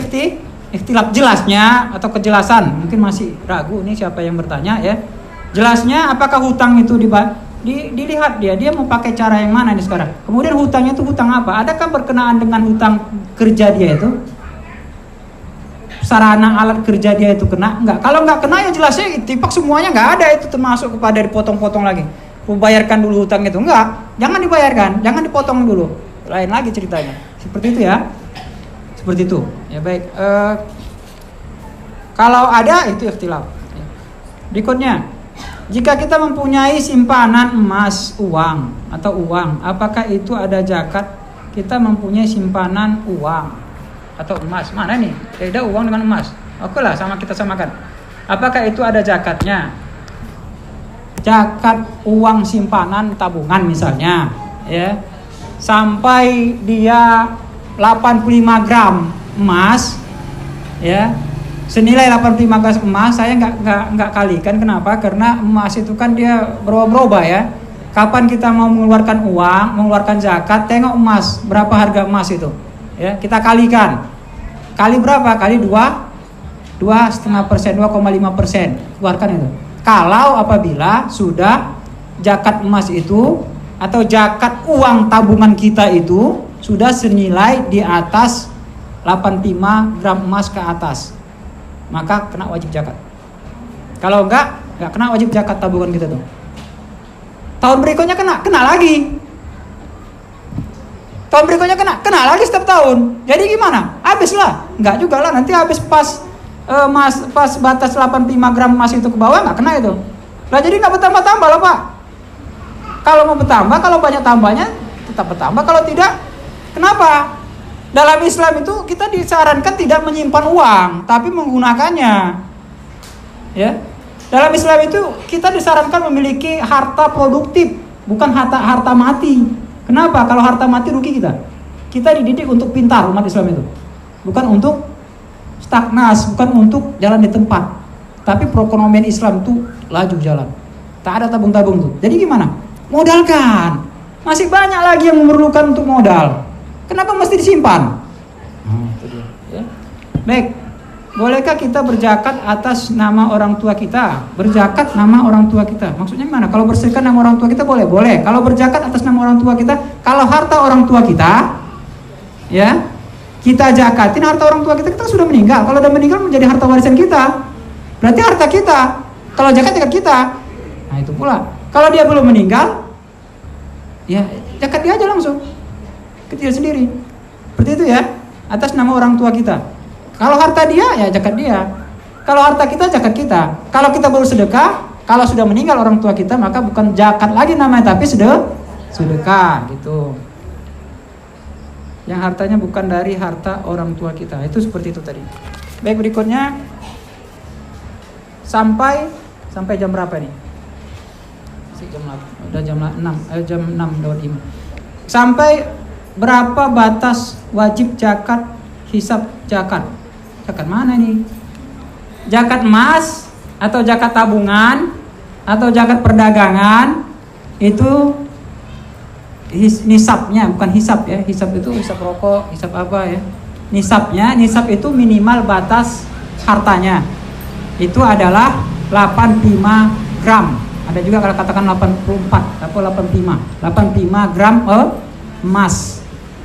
A: ikhtilaf jelasnya atau kejelasan. Mungkin masih ragu nih siapa yang bertanya ya. Jelasnya apakah hutang itu dilihat dia mau pakai cara yang mana ini sekarang. Kemudian hutangnya itu hutang apa? Adakah berkenaan dengan hutang kerja dia itu? Sarana alat kerja dia itu kena? Enggak. Kalau enggak kena ya jelasnya tipak semuanya enggak ada itu termasuk kepada dipotong-potong lagi. Membayarkan dulu hutang itu enggak. Jangan dibayarkan, jangan dipotong dulu. Lain lagi ceritanya. Seperti itu ya. Seperti itu. Ya baik. Kalau ada itu ikhtilaf. Berikutnya. Jika kita mempunyai simpanan emas, uang, apakah itu ada zakat? Kita mempunyai simpanan uang atau emas, mana nih? Beda uang dengan emas. Oke lah, kita samakan. Apakah itu ada zakatnya? Zakat uang simpanan tabungan misalnya, ya. Sampai dia 85 gram emas, ya. Senilai 85 gram emas, saya nggak kalikan. Kenapa? Karena emas itu kan dia berubah-ubah ya. Kapan kita mau mengeluarkan uang, mengeluarkan zakat, tengok emas, berapa harga emas itu. Ya, kita kalikan. Kali berapa? Kali 2,5%, 2,5%. Keluarkan itu. Kalau apabila sudah zakat emas itu atau zakat uang tabungan kita itu sudah senilai di atas 85 gram emas ke atas, maka kena wajib zakat. Kalau enggak kena wajib zakat tabungan kita tuh. Tahun berikutnya kena lagi. Tahun berikutnya kena lagi setiap tahun. Jadi gimana? Habislah. Enggak juga lah, nanti habis pas batas 85 gram emas itu ke bawah enggak kena itu. Lah jadi enggak bertambah-tambah lah, Pak. Kalau mau bertambah, kalau banyak tambahnya tetap bertambah, kalau tidak kenapa? Dalam Islam itu kita disarankan tidak menyimpan uang, tapi menggunakannya. Ya. Dalam Islam itu kita disarankan memiliki harta produktif, bukan harta mati. Kenapa? Kalau harta mati rugi kita.
B: Kita dididik untuk pintar umat Islam itu. Bukan untuk stagnas, bukan untuk jalan di tempat. Tapi perekonomian Islam itu laju jalan. Tak ada tabung-tabung tuh. Jadi gimana? Modalkan. Masih banyak lagi yang memerlukan untuk modal. Kenapa mesti disimpan? Itu dia. Ya. Baik. Bolehkah kita berzakat atas nama orang tua kita? Berzakat nama orang tua kita. Maksudnya gimana? Kalau bersedekah nama orang tua kita boleh? Boleh. Kalau berzakat atas nama orang tua kita, kalau harta orang tua kita, ya, kita zakatin harta orang tua kita sudah meninggal. Kalau sudah meninggal menjadi harta warisan kita. Berarti harta kita. Kalau zakat kita. Nah, itu pula. Kalau dia belum meninggal, ya zakat dia aja langsung. Ke dia sendiri. Seperti itu ya. Atas nama orang tua kita. Kalau harta dia, ya zakat dia. Kalau harta kita, zakat kita. Kalau kita baru sedekah, kalau sudah meninggal orang tua kita, maka bukan zakat lagi namanya, tapi sedekah gitu. Yang hartanya bukan dari harta orang tua kita. Itu seperti itu tadi. Baik, berikutnya sampai jam berapa nih? Jam 8. Udah jam 6:05. Sampai berapa batas wajib zakat hisab zakat? Zakat mana nih? Zakat emas atau zakat tabungan atau zakat perdagangan itu nisabnya, bukan hisab ya. Hisab itu hisab rokok, hisab apa ya? Nisab itu minimal batas hartanya. Itu adalah 85 gram. Ada juga kalau katakan 84 atau 85 gram emas.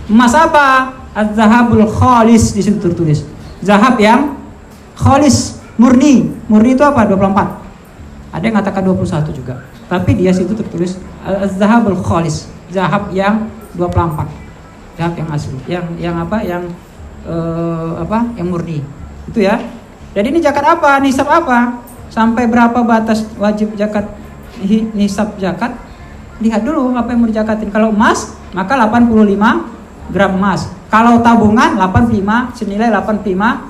B: Emas apa? Az-zahabul khalis di situ tertulis. Zahab yang khalis, murni. Murni itu apa? 24. Ada yang katakan 21 juga. Tapi dia situ tertulis az-zahabul khalis. Zahab yang 24. Zahab yang asli. Yang apa? Yang yang murni. Itu ya. Jadi ini zakat apa? Nisab apa? Sampai berapa batas wajib zakat nisab zakat? Lihat dulu apa yang mau dizakatin. Kalau emas, maka 85 gram emas. Kalau tabungan 85 senilai 85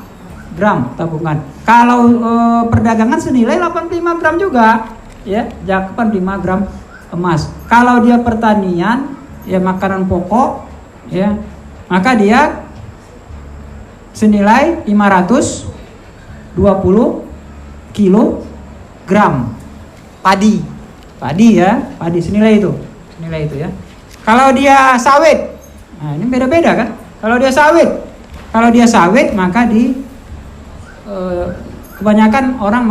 B: gram tabungan. Kalau perdagangan senilai 85 gram juga, ya, 85 gram emas. Kalau dia pertanian, ya makanan pokok, ya, maka dia senilai 520 kilogram padi ya, padi senilai itu ya. Kalau dia sawit, nah ini beda-beda kan. Kalau dia sawit maka kebanyakan orang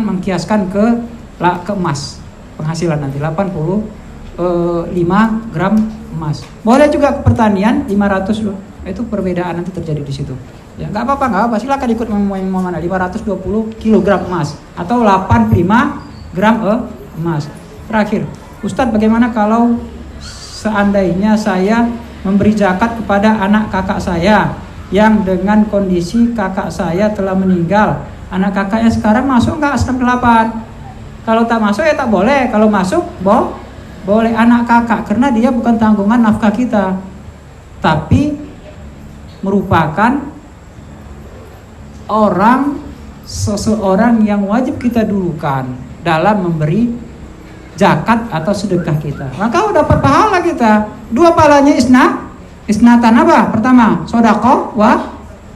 B: mengkiaskan ke emas penghasilan nanti 85 gram emas. Boleh juga ke pertanian 500 loh. Itu perbedaan nanti terjadi di situ. Ya nggak apa-apa. Silakan ikut mau mana 520 kilogram emas atau 85 gram emas. Terakhir, Ustadz, bagaimana kalau seandainya saya memberi zakat kepada anak kakak saya yang dengan kondisi kakak saya telah meninggal? Anak kakaknya sekarang masuk nggak Asnaf 8? Kalau tak masuk ya tak boleh. Kalau masuk boleh anak kakak, karena dia bukan tanggungan nafkah kita, tapi merupakan seseorang yang wajib kita dulukan dalam memberi zakat atau sedekah kita. Maka dapat pahala kita. Dua pahalanya isnatan apa? Pertama, sedekah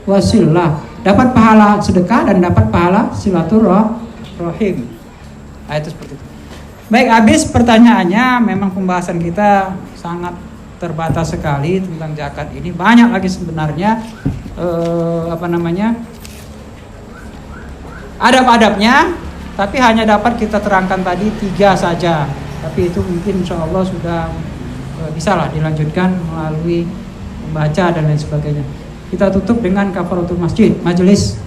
B: wasilah. Dapat pahala sedekah dan dapat pahala silaturahim. Nah, itu seperti itu. Baik, habis pertanyaannya. Memang pembahasan kita sangat terbatas sekali tentang zakat ini. Banyak lagi sebenarnya adab-adabnya, tapi hanya dapat kita terangkan tadi 3 saja. Tapi itu mungkin insya Allah sudah bisa lah dilanjutkan melalui membaca dan lain sebagainya. Kita tutup dengan kafaratul majelis.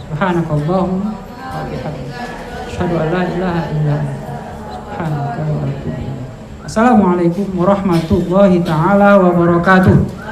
B: Subhanakallahumma wa bihamdika, asyhadu an la ilaha illa anta, subhanaka wa atubu ilaik. Assalamualaikum warahmatullahi taala wabarakatuh.